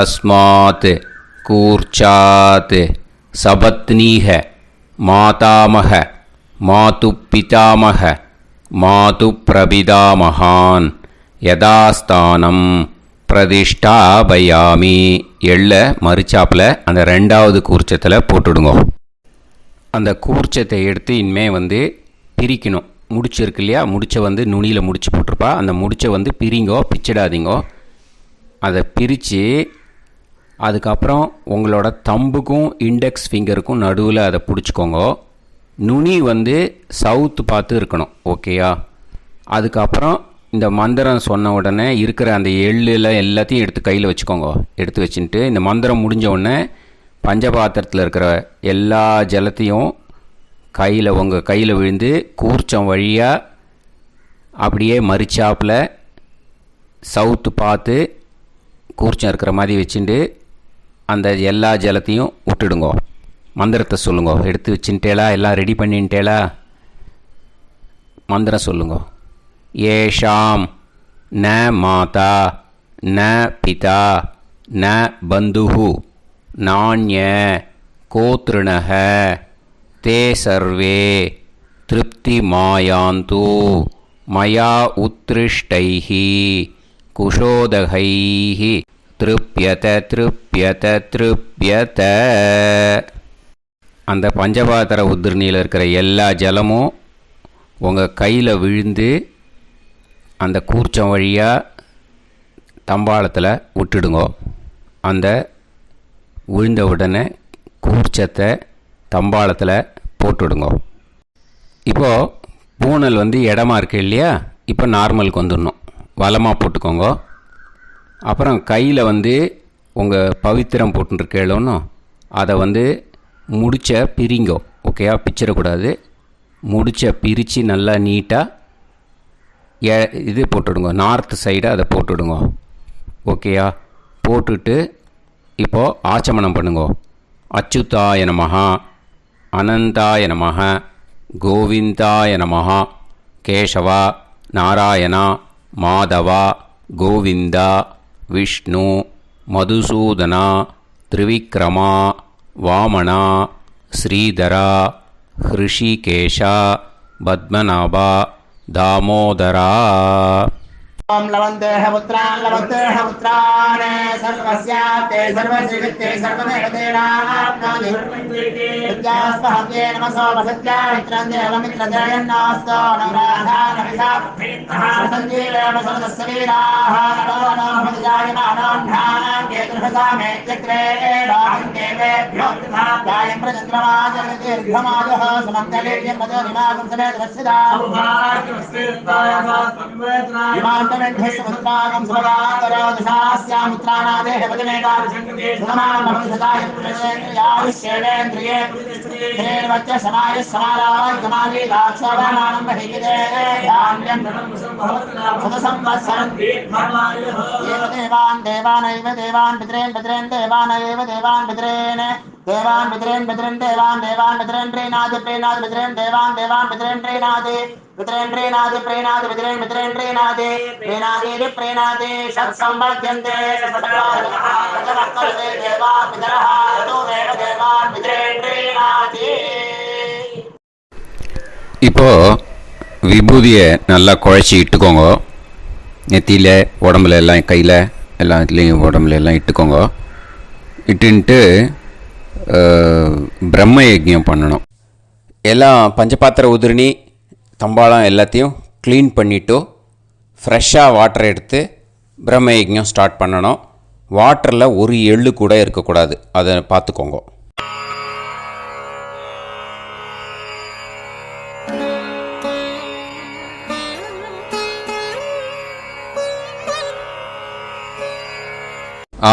அஸ்மாத் கூர்ச்சாத் சபத்னீஹ மாதாமக மாது பிதாமக மாது பிரபிதாமகான் யதாஸ்தானம் பிரதிஷ்டாபயாமி. எள்ள மரிச்சாப்பில் அந்த ரெண்டாவது கூர்ச்சத்தில் போட்டுடுங்க. அந்த கூர்ச்சத்தை எடுத்து இனிமே பிரிக்கணும். முடிச்சு இருக்கு இல்லையா? முடிச்சை நுனியில் முடிச்சு போட்டிருப்பா. அந்த முடிச்சை பிரிங்கோ, பிச்சிடாதீங்கோ. அதை பிரித்து அதுக்கப்புறம் உங்களோட தம்புக்கும் இண்டெக்ஸ் ஃபிங்கருக்கும் நடுவில் அதை பிடிச்சிக்கோங்க. நுனி சவுத்து பார்த்து இருக்கணும். ஓகேயா? அதுக்கப்புறம் இந்த மந்திரம் சொன்ன உடனே இருக்கிற அந்த எள்ளில் எல்லாத்தையும் எடுத்து கையில் வச்சுக்கோங்க. எடுத்து வச்சுட்டு இந்த மந்திரம் முடிஞ்ச உடனே பஞ்சபாத்திரத்தில் இருக்கிற எல்லா ஜலத்தையும் உங்கள் கையில் விழுந்து கூர்ச்சம் வழியாக அப்படியே மரிச்சாப்பில் சவுத்து பார்த்து கூர்ச்சம் இருக்கிற மாதிரி வச்சுட்டு அந்த எல்லா ஜலத்தையும் விட்டுடுங்க. மந்திரத்தை சொல்லுங்க. எடுத்து வச்சுட்டேலா? எல்லாம் ரெடி பண்ணிட்டேலா? மந்திரம் சொல்லுங்க. ஏஷாம் ந மாதா ந பிதா ந பந்துஹு நாண்ய கோத்ருணஹ தே சர்வே திருப்தி மாயாந்து மயா உத்ருஷ்டைஹி குஷோதகைஹி திருப்யத திருப்யத திருப்யத. அந்த பஞ்சபாத்திர உதிர்ணியில் இருக்கிற எல்லா ஜலமும் உங்கள் கையில் விழுந்து அந்த கூர்ச்சம் வழியாக தம்பாளத்தில் விட்டுடுங்க. அந்த விழுந்த உடனே கூர்ச்சத்தை தம்பாளத்தில் போட்டுடுங்க. இப்போது பூனல் இடமா இருக்கு இல்லையா, இப்போ நார்மலுக்கு வந்துடணும். வலமாக போட்டுக்கோங்க. அப்புறம் கையில் உங்கள் பவித்திரம் போட்டுருக்கேளோன்னு அதை முடிச்ச பிரிங்கோ. ஓகேயா, பிச்சிடக்கூடாது. முடிச்ச பிரித்து நல்லா நீட்டாக இது போட்டுடுங்க, நார்த் சைடை அதை போட்டுடுங்க. ஓகேயா, போட்டுட்டு இப்போது ஆச்சமனம் பண்ணுங்க. அச்சுதாய நமஹ, அனந்தாய நமஹ, கோவிந்தாய நமஹ, கேசவா, நாராயணா, மாதவா, கோவிந்தா, விஷ்ணு, மதுசூதனா, திரிவிக்ரமா, வாமனா, ஸ்ரீதரா, ஹிருஷிகேஷா, பத்மநாபா, தாமோதரா. ओम लवन्तेह पुत्रान् लवन्तेह पुत्रान् सर्वस्याते सर्वश्रीवित्ते सर्वदेवतेनाप्नोति विद्यास्पहते नमसो वसत्या मित्रं देवमित्रजयन्नास्तो नवराधानविषासञ्जीवेम समदस्सवीराः नमो नमः जायमानोऽन्धानां केतुर्भसामे चक्रे देवेभ्यो गायं प्रचन्द्रमाजगदीर्घमाजः समङ्गलेयं मदोनिमागं समेत वत्सदा समुद्रागं सुभगान्तरादशास्यामुत्रानादेह वदनेकाभिषङ्कृते सुमानमभिसदायुष्येवेन्द्रिये धेर्वच्च समायः समाराय समागे दाक्षावानानं बहिगिदे धान्यं सदसंवत्सरं एव देवानैव देवान् पितॄन् पितॄन् देवानैव देवान् पितॄन् देवान् पितॄन् पितॄन् देवान् पितॄन् प्रीणाति प्रीणाति पितॄन् देवान् पितॄन् प्रीणाति पितॄन् प्रीणाति प्रीणाति पितॄन् प्रीणाति प्रीणाति प्रीणाति षट्संवर्ध्यन्ते सत्कार्यः देवा पितरः ततोमेव देवान् पितॄन् प्रीणाति. இப்போ விபூதியை நல்லா குழச்சி இட்டுக்கோங்க. நெத்தியில், உடம்புல எல்லாம், கையில் எல்லாம் இதுலேயும் உடம்புல எல்லாம் இட்டுக்கோங்க. இட்டுன்ட்டு பிரம்ம யஜ்ஞம் பண்ணணும். எல்லாம் பஞ்சபாத்திர உதிரணி தம்பாளம் எல்லாத்தையும் க்ளீன் பண்ணிவிட்டு ஃப்ரெஷ்ஷாக வாட்டர் எடுத்து பிரம்ம யஜ்ஞம் ஸ்டார்ட் பண்ணணும். வாட்டரில் ஒரு எள்ளு கூட இருக்கக்கூடாது, அதை பார்த்துக்கோங்க.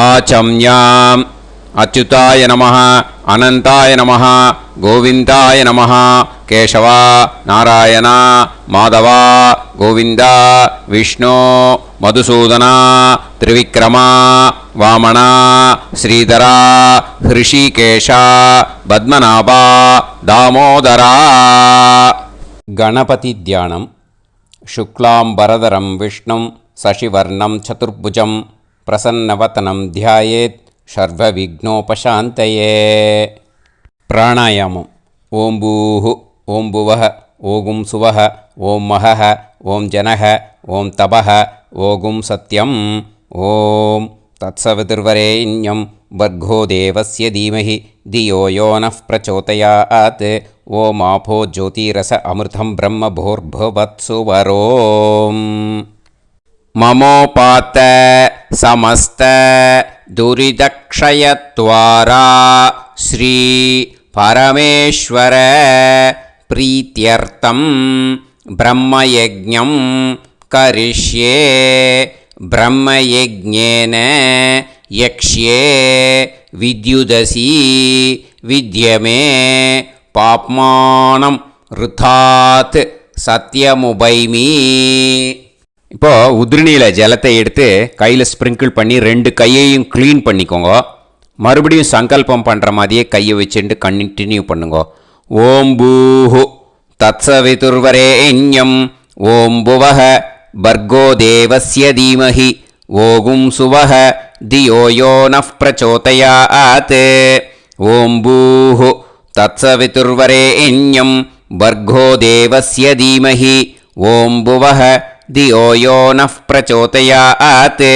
ஆச்சம்யாம் அச்சுதாய நமஹ, அனந்தாய நமஹ, கோவிந்தாய நமஹ, கேசவா, நாராயணா, மாதவா, கோவிந்தா, விஷ்ணு, மதுசூதனா, திரிவிக்ரமா, வாமனா, ஸ்ரீதரா, ஹிருஷிகேஷா, பத்மநாபா, தாமோதரா. கணபதி தியானம். சுக்லாம்பரதரம் விஷ்ணும் சசிவர்ணம் சதுர்புஜம் பிரசன்னவதனம் தியாயேத் சர்வவிக்னோபசாந்தயே. பிராணாயாமம். ஓம் பூஹு, ஓம் புவஹ, ஓகும் சுவஹ, ஓம் மஹஹ, ஓம் ஜனஹ, ஓம் தபஹ, ஓகும் சத்யம். ஓம் தத்சவிதுர்வரேண்யம் வர்கோ தேவஸ்ய தீமஹி தியோ யோ நः பிரச்சோதயாத். ஓம் ஆபோ ஜோதிரஸ அமிர்தம் பிரம்ம பூர்புவத்சு வரோம். மமோபாத்த சமஸ்த துரிதக்ஷயத்வாரா ஸ்ரீ பரமேஸ்வர பிரீத்யர்த்தம் பிரம்மயஜ்ஞம் கரிஷ்யே. பிரம்மயஜ்ஞேன யக்ஷ்யே வித்யுதசி வித்யமே பாப்மானம் ருதாத் சத்யமுபைமி. இப்போது உதிரணியில் ஜலத்தை எடுத்து கையில் ஸ்ப்ரிங்கிள் பண்ணி 2 கையையும் க்ளீன் பண்ணிக்கோங்க. மறுபடியும் சங்கல்பம் பண்ணுற மாதிரியே கையை வச்சுட்டு கண்டினியூ பண்ணுங்க. ஓம் பூஹு தத்சவிதுர்வரேண்யம் ஓம் புவஹ பர்கோ தேவஸ்ய தீமஹி ஓகும் சுவஹ தியோ யோ நः பிரச்சோதயாத். ஓம் பூஹு தத்சவிதுர்வரேண்யம் பர்கோ தேவஸ்ய தீமஹி ஓம் புவஹ தியோ யோ நः பிரச்சோதயாத்.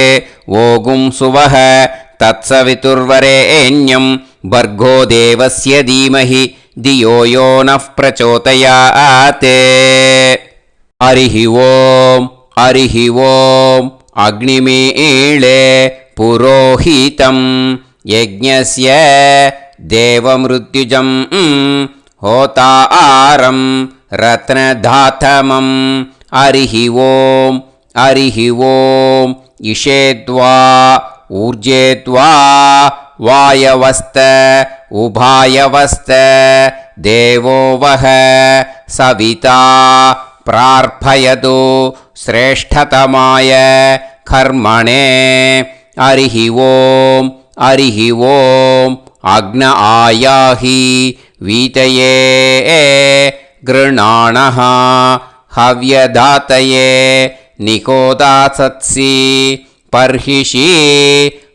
ஓகும் சுவஹ தத்சவிதுர்வரேண்யம் பர்கோ தேவஸ்ய தீமஹி தியோ யோ நः பிரச்சோதயாத். हरिः ओम् हरिः ओम् अग्निमीळे पुरोहितं यज्ञस्य देवमृत्युजं होतारं रत्नधातमं हरिः ओम् हरिः ओम् इषेद्वा ऊर्जेद्वा वायवस्त उभायवस्त देवो वः सविता प्रार्थयतु श्रेष्ठतमाय कर्मणे हरिः ओम् हरिः ओम् अग्न आयाहि वीतये गृणाणः हव्यदातये निकोदासत्सि पर्हिषि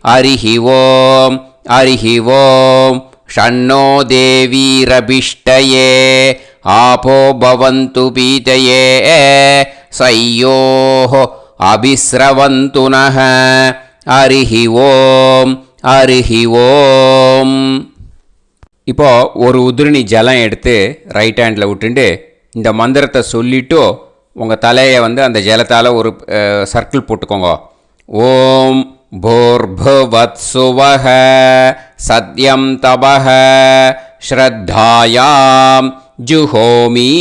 हरिः ओम् हरिः ओम् षण्णो देवीरभिष्टये आपो भवन्तु पीतये सय्योः अभिस्रवन्तु नः हरिः ओम् हरिः ओम् இப்போ ஒரு உதிரணி ஜலம் எடுத்து ரைட் ஹேண்டில் விட்டுண்டு இந்த மந்திரத்தை சொல்லிவிட்டு உங்கள் தலையை வந்து அந்த ஜலத்தால் ஒரு சர்க்கிள் போட்டுக்கோங்க. ஓம் भूर्भुवत्सुवः सद्यं तपः ஸ்ரத்தாயாம் ஜுஹோமி.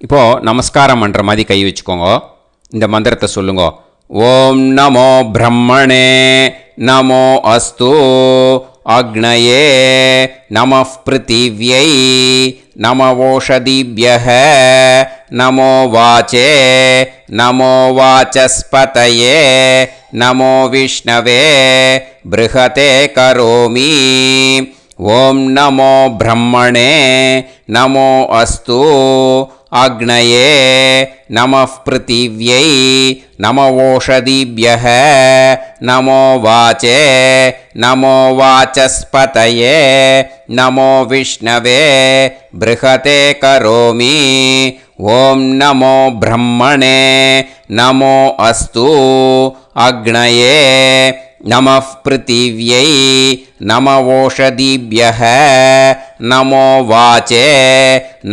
இப்போது நமஸ்காரம் பண்ணுற மாதிரி கை வச்சுக்கோங்க. இந்த மந்திரத்தை சொல்லுங்க. ஓம் நமோ பிரம்மணே நமோ அஸ்து அக்னயே நமः பிருத்திவ்யை நமவோஷதிभ्यः நமோ வாச்சே நமோ வாசஸ்பதயே நமோ விஷ்ணவே ப்ருஹதே கரோமி. ஓம் நமோ பிரம்மணே நமோ அஸ்து அக்னயே நமः பிருத்திவ்யை நமவோஷதிभ्यः நமோ வாச்சே நமோ வாசஸ்பதயே நமோ விஷ்ணவே ப்ருஹதே கரோமி. ஓம் நமோ பிரம்மணே நமோ அஸ்து அக்னயே நமः பிருத்திவ்யை நமவோஷதிभ्यः நமோ வாச்சே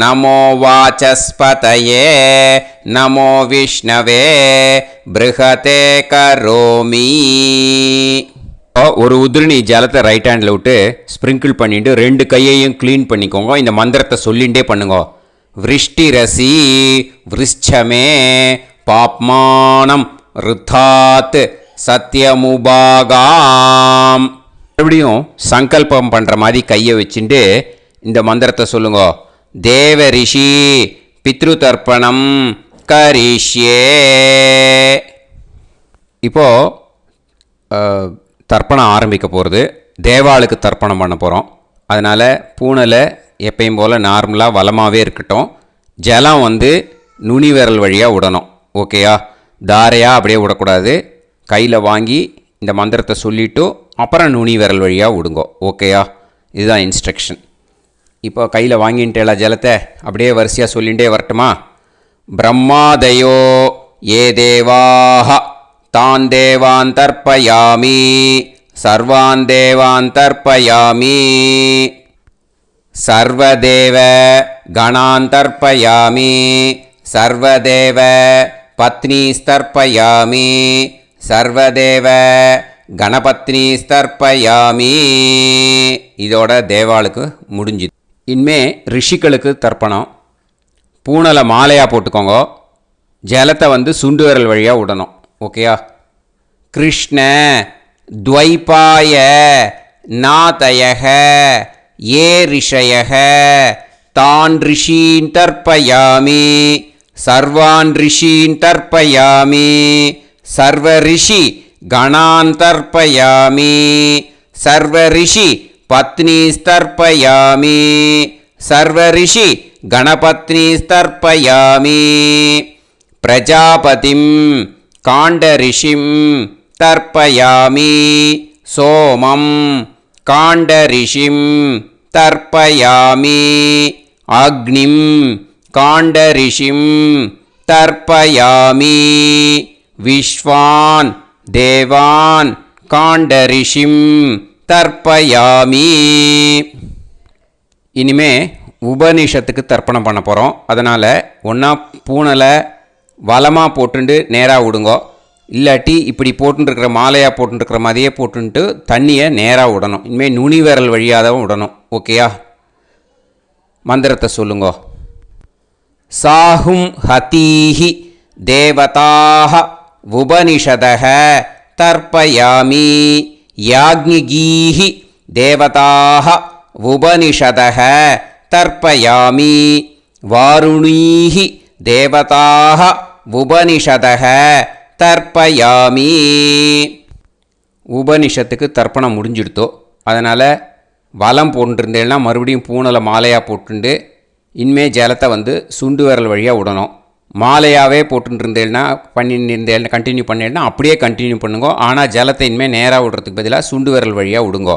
நமோ வாசஸ்பதயே நமோ விஷ்ணவே ப்ருஹதே கரோமி. ஒரு உதிரணி ஜலத்தை ரைட் ஹேண்டில் விட்டு ஸ்ப்ரிங்கிள் பண்ணிட்டு ரெண்டு கையையும் க்ளீன் பண்ணிக்கோங்க. இந்த மந்திரத்தை சொல்லிகிட்டே பண்ணுங்க. விருஷ்டிரசி விருஷ்சமே பாப்மானம் ருத்தாத் சத்யமுபாகாம். மறுபடியும் சங்கல்பம் பண்ணுற மாதிரி கையை வச்சுட்டு இந்த மந்திரத்தை சொல்லுங்க. தேவ ரிஷி பித்ரு தர்ப்பணம் கரிஷ்யே. இப்போது தர்ப்பணம் ஆரம்பிக்க போகிறது. தேவாளுக்கு தர்ப்பணம் பண்ண போகிறோம். அதனால் பூனலை எப்பயும் போல் நார்மலாக வளமாகவே இருக்கட்டும். ஜலம் வந்து நுனி விரல் வழியாக விடணும். ஓகேயா? தாரையாக அப்படியே விடக்கூடாது. கையில் வாங்கி இந்த மந்திரத்தை சொல்லிவிட்டு அப்புறம் நுனி விரல் வழியாக விடுங்கோ. ஓகேயா? இதுதான் இன்ஸ்ட்ரக்ஷன். இப்போ கையில் வாங்கின்ட்டேல ஜலத்தை அப்படியே வரிசையாக சொல்லிகிட்டே வரட்டுமா? பிரம்மாதயோ ஏ தேவாஹ தான் தேவான் தர்ப்பயாமி சர்வான் தேவான் தர்ப்பயாமி சர்வதேவ கணான் தர்ப்பயாமி சர்வதேவ பத்னீஸ்தர்ப்பயாமி சர்வதேவ கணபத்னீஸ்தர்ப்பயாமி. இதோட தேவாளுக்கு முடிஞ்சுது. இனிமே ரிஷிகளுக்கு தர்ப்பணம். பூனலை மாலையாக போட்டுக்கோங்க. ஜலத்தை வந்து சுண்டு விரல் வழியாக விடணும். ஓகேயா? கிருஷ்ண துவைபாய நாதயக ஏ ரிஷயக தான் ரிஷீன் தர்ப்பயாமி சர்வான் ரிஷீன் தர்ப்பயாமி சர்வ ரிஷி கணான் தர்ப்பயாமி சர்வ ரிஷி பத்னீஸ்தர்ப்பயாமி சர்வ ரிஷி கணபத்னீஸ்தர்ப்பயாமி பிரஜாபதிம் காண்டரிஷிம் தர்ப்பயாமி சோமம் காண்டரிஷிம் தர்ப்பயாமி அக்னிம் காண்டரிஷிம் தர்ப்பயாமி விஸ்வான் தேவான் காண்டரிஷிம் தர்ப்பயாமி. இனிமே உபநிஷத்துக்கு தர்ப்பணம் பண்ண போகிறோம். அதனால் ஒன்றா பூனலை வலமாக போட்டுண்டு நேராக விடுங்கோ, இல்லாட்டி இப்படி போட்டுருக்கிற மாலையாக போட்டுருக்கிற மாதிரியே போட்டுன்ட்டு தண்ணியை நேராக விடணும். இனிமேல் நுனி விரல் வழியாக தான் விடணும். ஓகேயா? மந்திரத்தை சொல்லுங்கோ. சாஹும் ஹதீஹி தேவதாக உபனிஷதக தர்ப்பயாமி யாக்ஞிகீஹி தேவதாக உபனிஷதக தர்ப்பயாமி வாருணீஹி தேவதாக உபனிஷதக தர்ப்பயாமி. உபனிஷத்துக்கு தர்ப்பணம் முடிஞ்சிடுத்தோ, அதனால் வலம் போட்டுருந்தேன்னா மறுபடியும் பூனலை மாலையாக போட்டுண்டு இனிமே ஜலத்தை சுண்டு விரல் வழியாக விடணும். மாலையாகவே போட்டுருந்தேன்னா பண்ணியிருந்தேன் கண்டினியூ பண்ணேன்னா அப்படியே கண்டினியூ பண்ணுங்கோ. ஆனால் ஜலத்தை இனிமேல் நேராக விடுறதுக்கு பதிலாக சுண்டு விரல் வழியாக விடுங்கோ.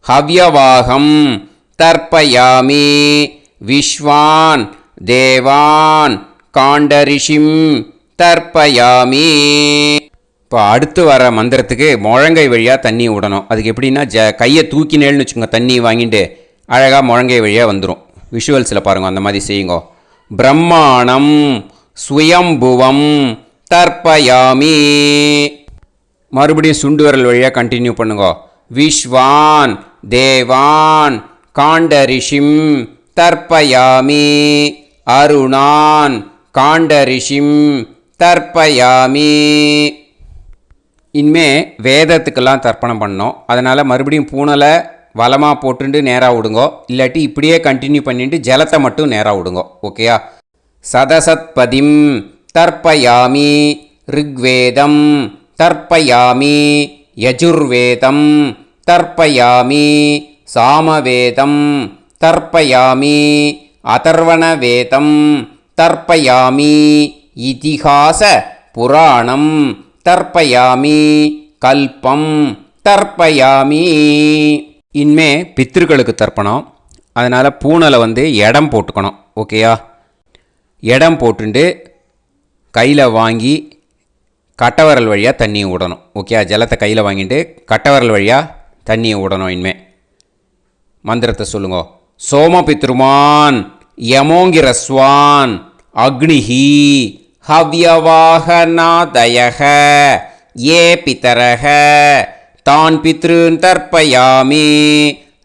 ஹவ்யவாகம் தர்ப்பயாமி விஸ்வான் தேவான் காண்டரிஷிம் தர்ப்பயாமி. இப்போ அடுத்து வர மந்திரத்துக்கு முழங்கை வழியாக தண்ணி விடணும். அதுக்கு எப்படின்னா கையை தூக்கினேன்னு வச்சுக்கோங்க, தண்ணி வாங்கிட்டு அழகாக முழங்கை வழியாக வந்துடும். விஷுவல்ஸில் பாருங்கள், அந்த மாதிரி செய்யுங்கோ. பிரம்மாணம் சுயம்புவம் தர்ப்பயாமி. மறுபடியும் சுண்டு விரல் வழியாக கண்டினியூ பண்ணுங்கோ. விஸ்வான் தேவான் காண்டரிஷிம் தர்ப்பயாமி அருணான் காண்டரிஷிம் தர்ப்பயாமி. இனிமே வேதத்துக்கெல்லாம் தர்ப்பணம் பண்ணோம். அதனால் மறுபடியும் பூனலை வலமாக போட்டுட்டு நேராக விடுங்கோ, இல்லாட்டி இப்படியே கண்டினியூ பண்ணிட்டு ஜலத்தை மட்டும் நேராக விடுங்கோ. ஓகேயா? சதசத்பதிம் தர்ப்பயாமி ரிக்வேதம் தர்ப்பயாமி யஜுர்வேதம் தர்ப்பயாமி சாமவேதம் தர்ப்பயாமி அதர்வணவேதம் தர்ப்பயாமி இதிஹாச புராணம் தர்ப்பயாமி கல்பம் தர்ப்பயாமி. இனிமே பித்ருக்களுக்கு தர்ப்பணம். அதனால் பூனலை இடம் போட்டுக்கணும். ஓகேயா? இடம் போட்டுண்டு கையில் வாங்கி கட்டவரல் வழியாக தண்ணியை விடணும். ஓகே? ஜலத்தை கையில் வாங்கிட்டு கட்டவரல் வழியாக தண்ணியை விடணும். இனிமே மந்திரத்தை சொல்லுங்க. சோமபித்ருமான் யமோங்கிரஸ்வான் அக்னிஹி ஹவ்யவாகநாதயக ஏ பிதரக தான் பித்ருன் தர்ப்பயாமி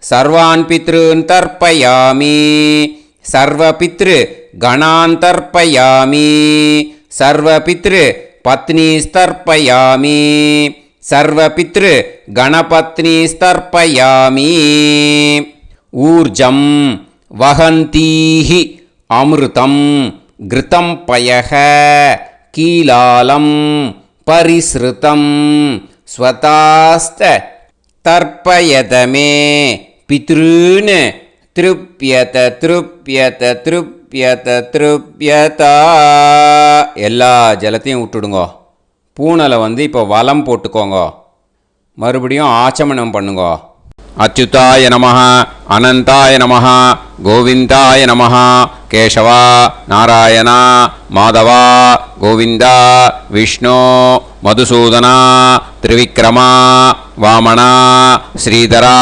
சர்வான் பித்ருன் தர்ப்பயாமி சர்வபித்ரு கணான் தர்ப்பயாமி சர்வபித்ரு பத்னிஸ்தர்ப்பயாமி சர்வபித்ரு கணபத்னிஸ்தர்ப்பயாமி. ஊர்ஜம் வஹந்தீஹி அமிர்தம் கிருதம் பயக கீலாலம் பரிஸ்ருதம் ஸ்வதாஸ்த தர்ப்பயதமே பித்ருன் திருப்யத திருப்யத திருப்யத திருப்யதா. எல்லா ஜலத்தையும் விட்டுடுங்கோ. பூனலை இப்போ வலம் போட்டுக்கோங்க. மறுபடியும் ஆச்சமனம் பண்ணுங்கோ. அச்சுதாய நமஹ அனந்தாய நமஹ கோவிந்தாய நமஹ கேசவா நாராயணா மாதவா கோவிந்தா விஷ்ணு மதுசூதனா திரிவிக்ரமா வாமனா ஸ்ரீதரா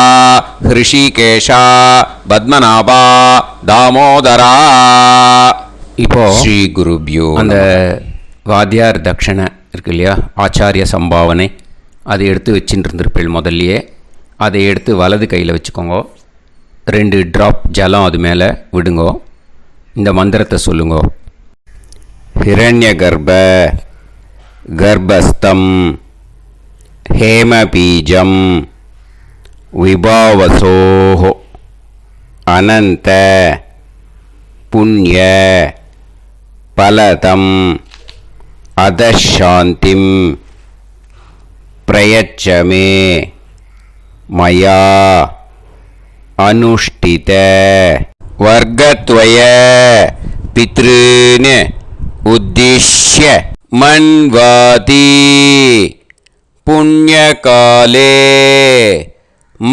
ஹிருஷிகேஷா பத்மநாபா தாமோதரா. இப்போ ஸ்ரீ குருப்யோ அந்த வாத்தியார் தட்சணை இருக்கு இல்லையா, ஆச்சாரிய சம்பாவனை, அதை எடுத்து வச்சுட்டு இருந்திருப்பேள். முதல்லையே அதை எடுத்து வலது கையில் வச்சுக்கோங்க. 2 ட்ராப் ஜலம் அது மேலே விடுங்கோ. இந்த மந்திரத்தை சொல்லுங்கோ. ஹிரண்ய கர்ப்ப கர்ப்பஸ்தம் ஹேமபீஜம் விபாவசோஹோ அனந்த புண்ணிய பலதம் அதசாந்திம் பிரயச்சமே மயா அனுஷ்டித வர்க்கத்வய பித்ருன் உத்திஷ்ய மன்வாதி புண்ணியகாலே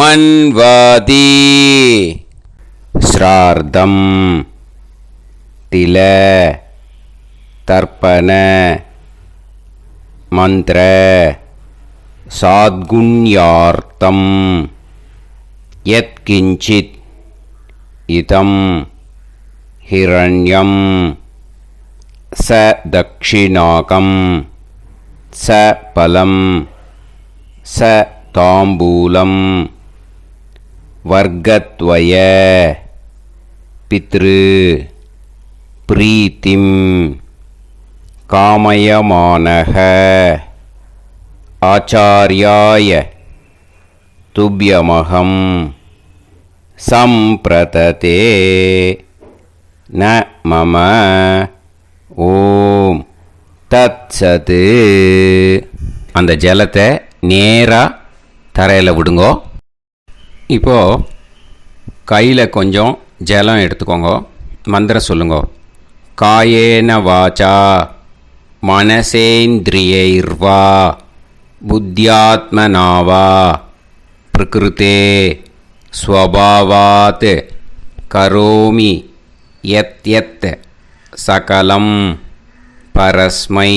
மன்வாதி ஸ்ரார்த்தம் தில தர்ப்பண மந்திர சாத்குண்யார்த்தம் யத்கிஞ்சித் இதம் हिरण्यं स दक्षिणाकं स फलं स ताम्बूलं वर्गद्वय पितृ प्रीतिं कामयमानः आचार्याय तुभ्यमहं सम्प्रतते न मम ஓம் தத்சது. அந்த ஜலத்தை நேராக தரையில் விடுங்கோ. இப்போது கையில் கொஞ்சம் ஜலம் எடுத்துக்கோங்க. மந்திரம் சொல்லுங்க. காயேன வாச்சா மனசேந்திரியைர்வா புத்தியாத்மனாவா பிரகிருதே ஸ்வபாவாத் கரோமி யத் யத் சகலம் பரஸ்மை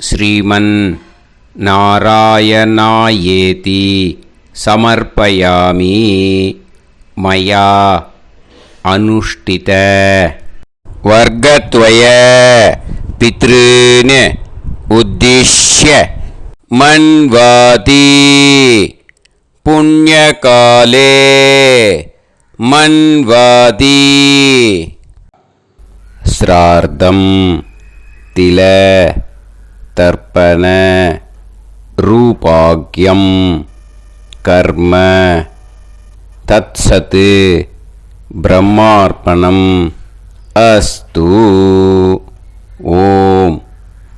ஸ்ரீமன் நாராயணாயேதி சமர்ப்பயாமி மயா அனுஷ்டித வர்கத்வய பித்ருன் உத்திஷ்ய மன்வாதி புண்ணியகாலே மன்வாதி ஸ்ரார்த்தம் தில தர்ப்பண ரூபாக்யம் கர்ம தத்சத் பிரம்மார்ப்பணம் அஸ்து. ஓம்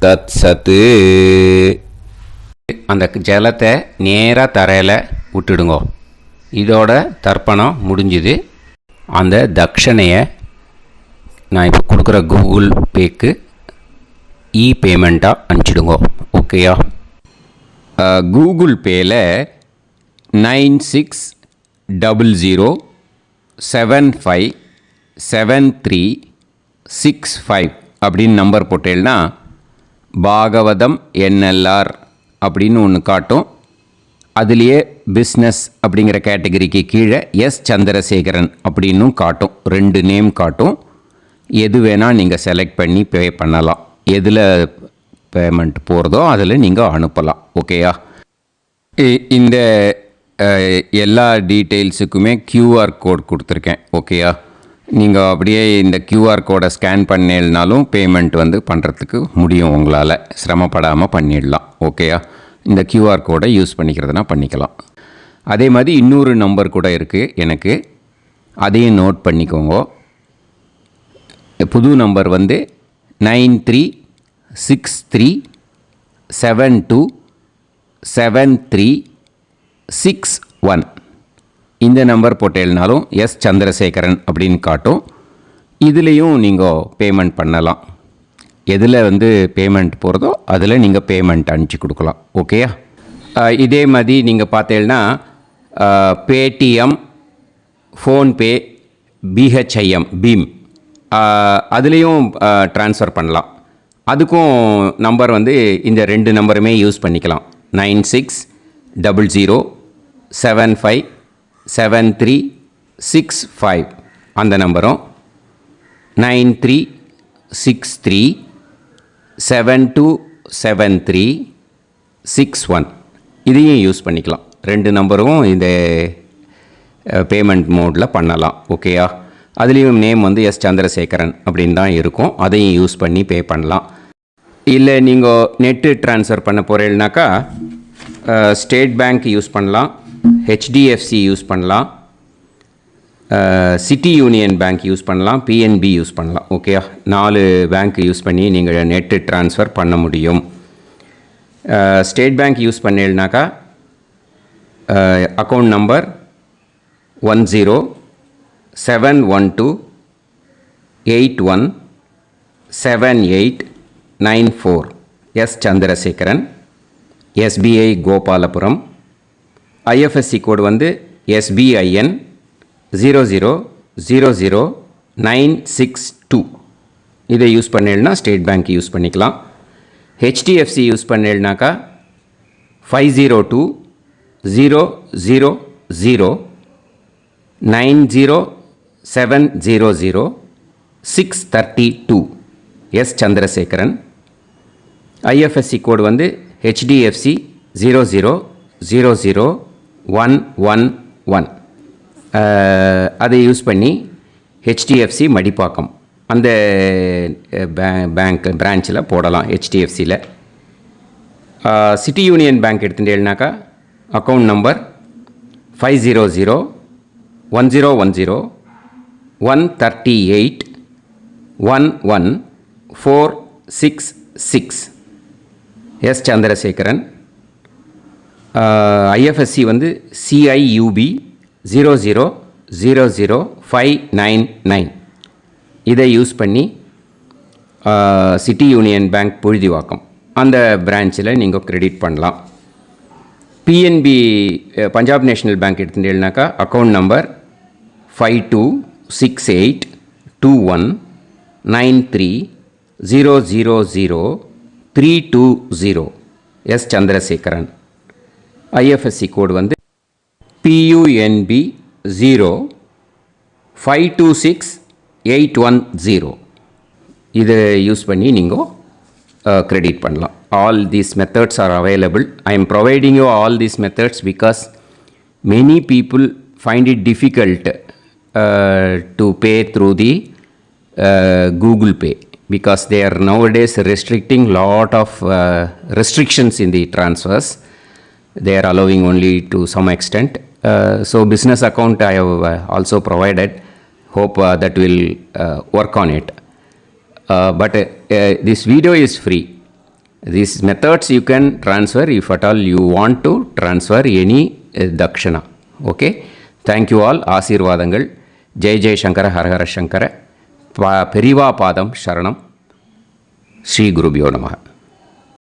தத்சத். அந்த ஜலத்தை நேராக தரையில் விட்டுடுங்க. இதோட தர்ப்பணம் முடிஞ்சுது. அந்த தட்சணையை நான் இப்போ கொடுக்குற கூகுள் பேக்கு பேமெண்ட்டாக அனுப்பிச்சிடுங்க. ஓகேயா? கூகுள் பேயில் 9600757365 அப்படின்னு நம்பர் போட்டேன்னா பாகவதம் என்எல்ஆர் அப்படின்னு ஒன்று காட்டும். அதுலேயே பிஸ்னஸ் அப்படிங்கிற கேட்டகரிக்கு கீழே எஸ் சந்திரசேகரன் அப்படின்னும் காட்டும். 2 நேம் காட்டும். எது வேணால் நீங்கள் செலக்ட் பண்ணி பே பண்ணலாம். எதில் பேமெண்ட் போகிறதோ அதில் நீங்கள் அனுப்பலாம். ஓகேயா? இந்த எல்லா டீட்டெயில்ஸுக்குமே கியூஆர் கோட் கொடுத்துருக்கேன். ஓகேயா? நீங்கள் அப்படியே இந்த கியூஆர் கோடை ஸ்கேன் பண்ணினாலும் பேமெண்ட் பண்ணுறதுக்கு முடியும். உங்களால் சிரமப்படாமல் பண்ணிடலாம். ஓகேயா? இந்த கியூஆர் கோடை யூஸ் பண்ணிக்கிறதுனா பண்ணிக்கலாம். அதே மாதிரி இன்னொரு நம்பர் கூட இருக்குது எனக்கு. அதையும் நோட் பண்ணிக்கோங்க. புது நம்பர் 9363727361. இந்த நம்பர் போட்டேல்னாலும் எஸ் சந்திரசேகரன் அப்படின்னு காட்டும். இதுலேயும் நீங்கள் பேமெண்ட் பண்ணலாம். எதில் பேமெண்ட் போகிறதோ அதில் நீங்கள் பேமெண்ட் அனுப்பிச்சி கொடுக்கலாம். ஓகேயா? இதே மாதிரி நீங்கள் பார்த்தீங்கன்னா பேடிஎம், ஃபோன்பே, பிஹெச்ஐஎம், பீம் அதுலேயும் ட்ரான்ஸ்ஃபர் பண்ணலாம். அதுக்கும் நம்பர் இந்த 2 நம்பருமே யூஸ் பண்ணிக்கலாம். 9600757365 அந்த நம்பரும் 9363727361 இதையும் யூஸ் பண்ணிக்கலாம். 2 நம்பரும் இந்த பேமெண்ட் மோடில் பண்ணலாம். ஓகேயா? அதுலேயும் நேம் எஸ் சந்திரசேகரன் அப்படின்னு தான் இருக்கும். அதையும் யூஸ் பண்ணி பே பண்ணலாம். இல்லை நீங்கள் நெட்டு ட்ரான்ஸ்ஃபர் பண்ண போகிறீங்கனாக்கா ஸ்டேட் பேங்க் யூஸ் பண்ணலாம், ஹெச்டிஎஃப்சி யூஸ் பண்ணலாம், சிட்டி யூனியன் பேங்க் யூஸ் பண்ணலாம், பிஎன்பி யூஸ் பண்ணலாம். ஓகேயா? 4 பேங்க் யூஸ் பண்ணி நீங்கள் நெட்டு ட்ரான்ஸ்ஃபர் பண்ண முடியும். ஸ்டேட் பேங்க் யூஸ் பண்ணீங்கனாக்கா account number 1071281789 S Chandrasekaran, SBI Gopalapuram. IFSC code SBIN 0000962. இதை யூஸ் பண்ணீங்கன்னா ஸ்டேட் பேங்க் யூஸ் பண்ணிக்கலாம். ஹெச்டிஎஃப்சி யூஸ் பண்ணீங்கனாக்கா 5020090700 632 எஸ் சந்திரசேகரன். ஐஎஃப்எஸ்சி கோடு வந்து HDFC 0000111. அதை யூஸ் பண்ணி HDFC மடிப்பாக்கம் அந்த பேங்க் பிரான்ச்சில் போடலாம். HDFCயில் சிட்டி யூனியன் பேங்க் எடுத்துட்டேன்னாக்கா account number 5001010381146 S Chandrasekaran. IFSC வந்து CIUB 0000599. இதை யூஸ் பண்ணி சிட்டி யூனியன் பேங்க் புழுதிவாக்கம் அந்த பிரான்ச்சில் நீங்கள் கிரெடிட் பண்ணலாம். PNB பஞ்சாப் நேஷ்னல் பேங்க் எடுத்துட்டேன்னாக்கா account number 52682193000320 S Chandrasekaran. IFSC code வந்து PUNB 0526810. இதை யூஸ் பண்ணி நீங்கள் கிரெடிட் பண்ணலாம். All these methods are available. I am providing you all these methods because many people find it difficult to pay through the Google Pay because they are nowadays restricting lot of restrictions in the transfers. They are allowing only to some extent. So business account I have also provided. Hope that will work on it. But this video is free. These methods you can transfer if at all you want to transfer any dakshana. Okay. Thank you all. ஆசீர்வாதங்கள். ஜெய் ஜெய் சங்கர ஹரஹர சங்கர. பெரிவா பாதம் சரணம். ஸ்ரீ குருபியோ நமஹ.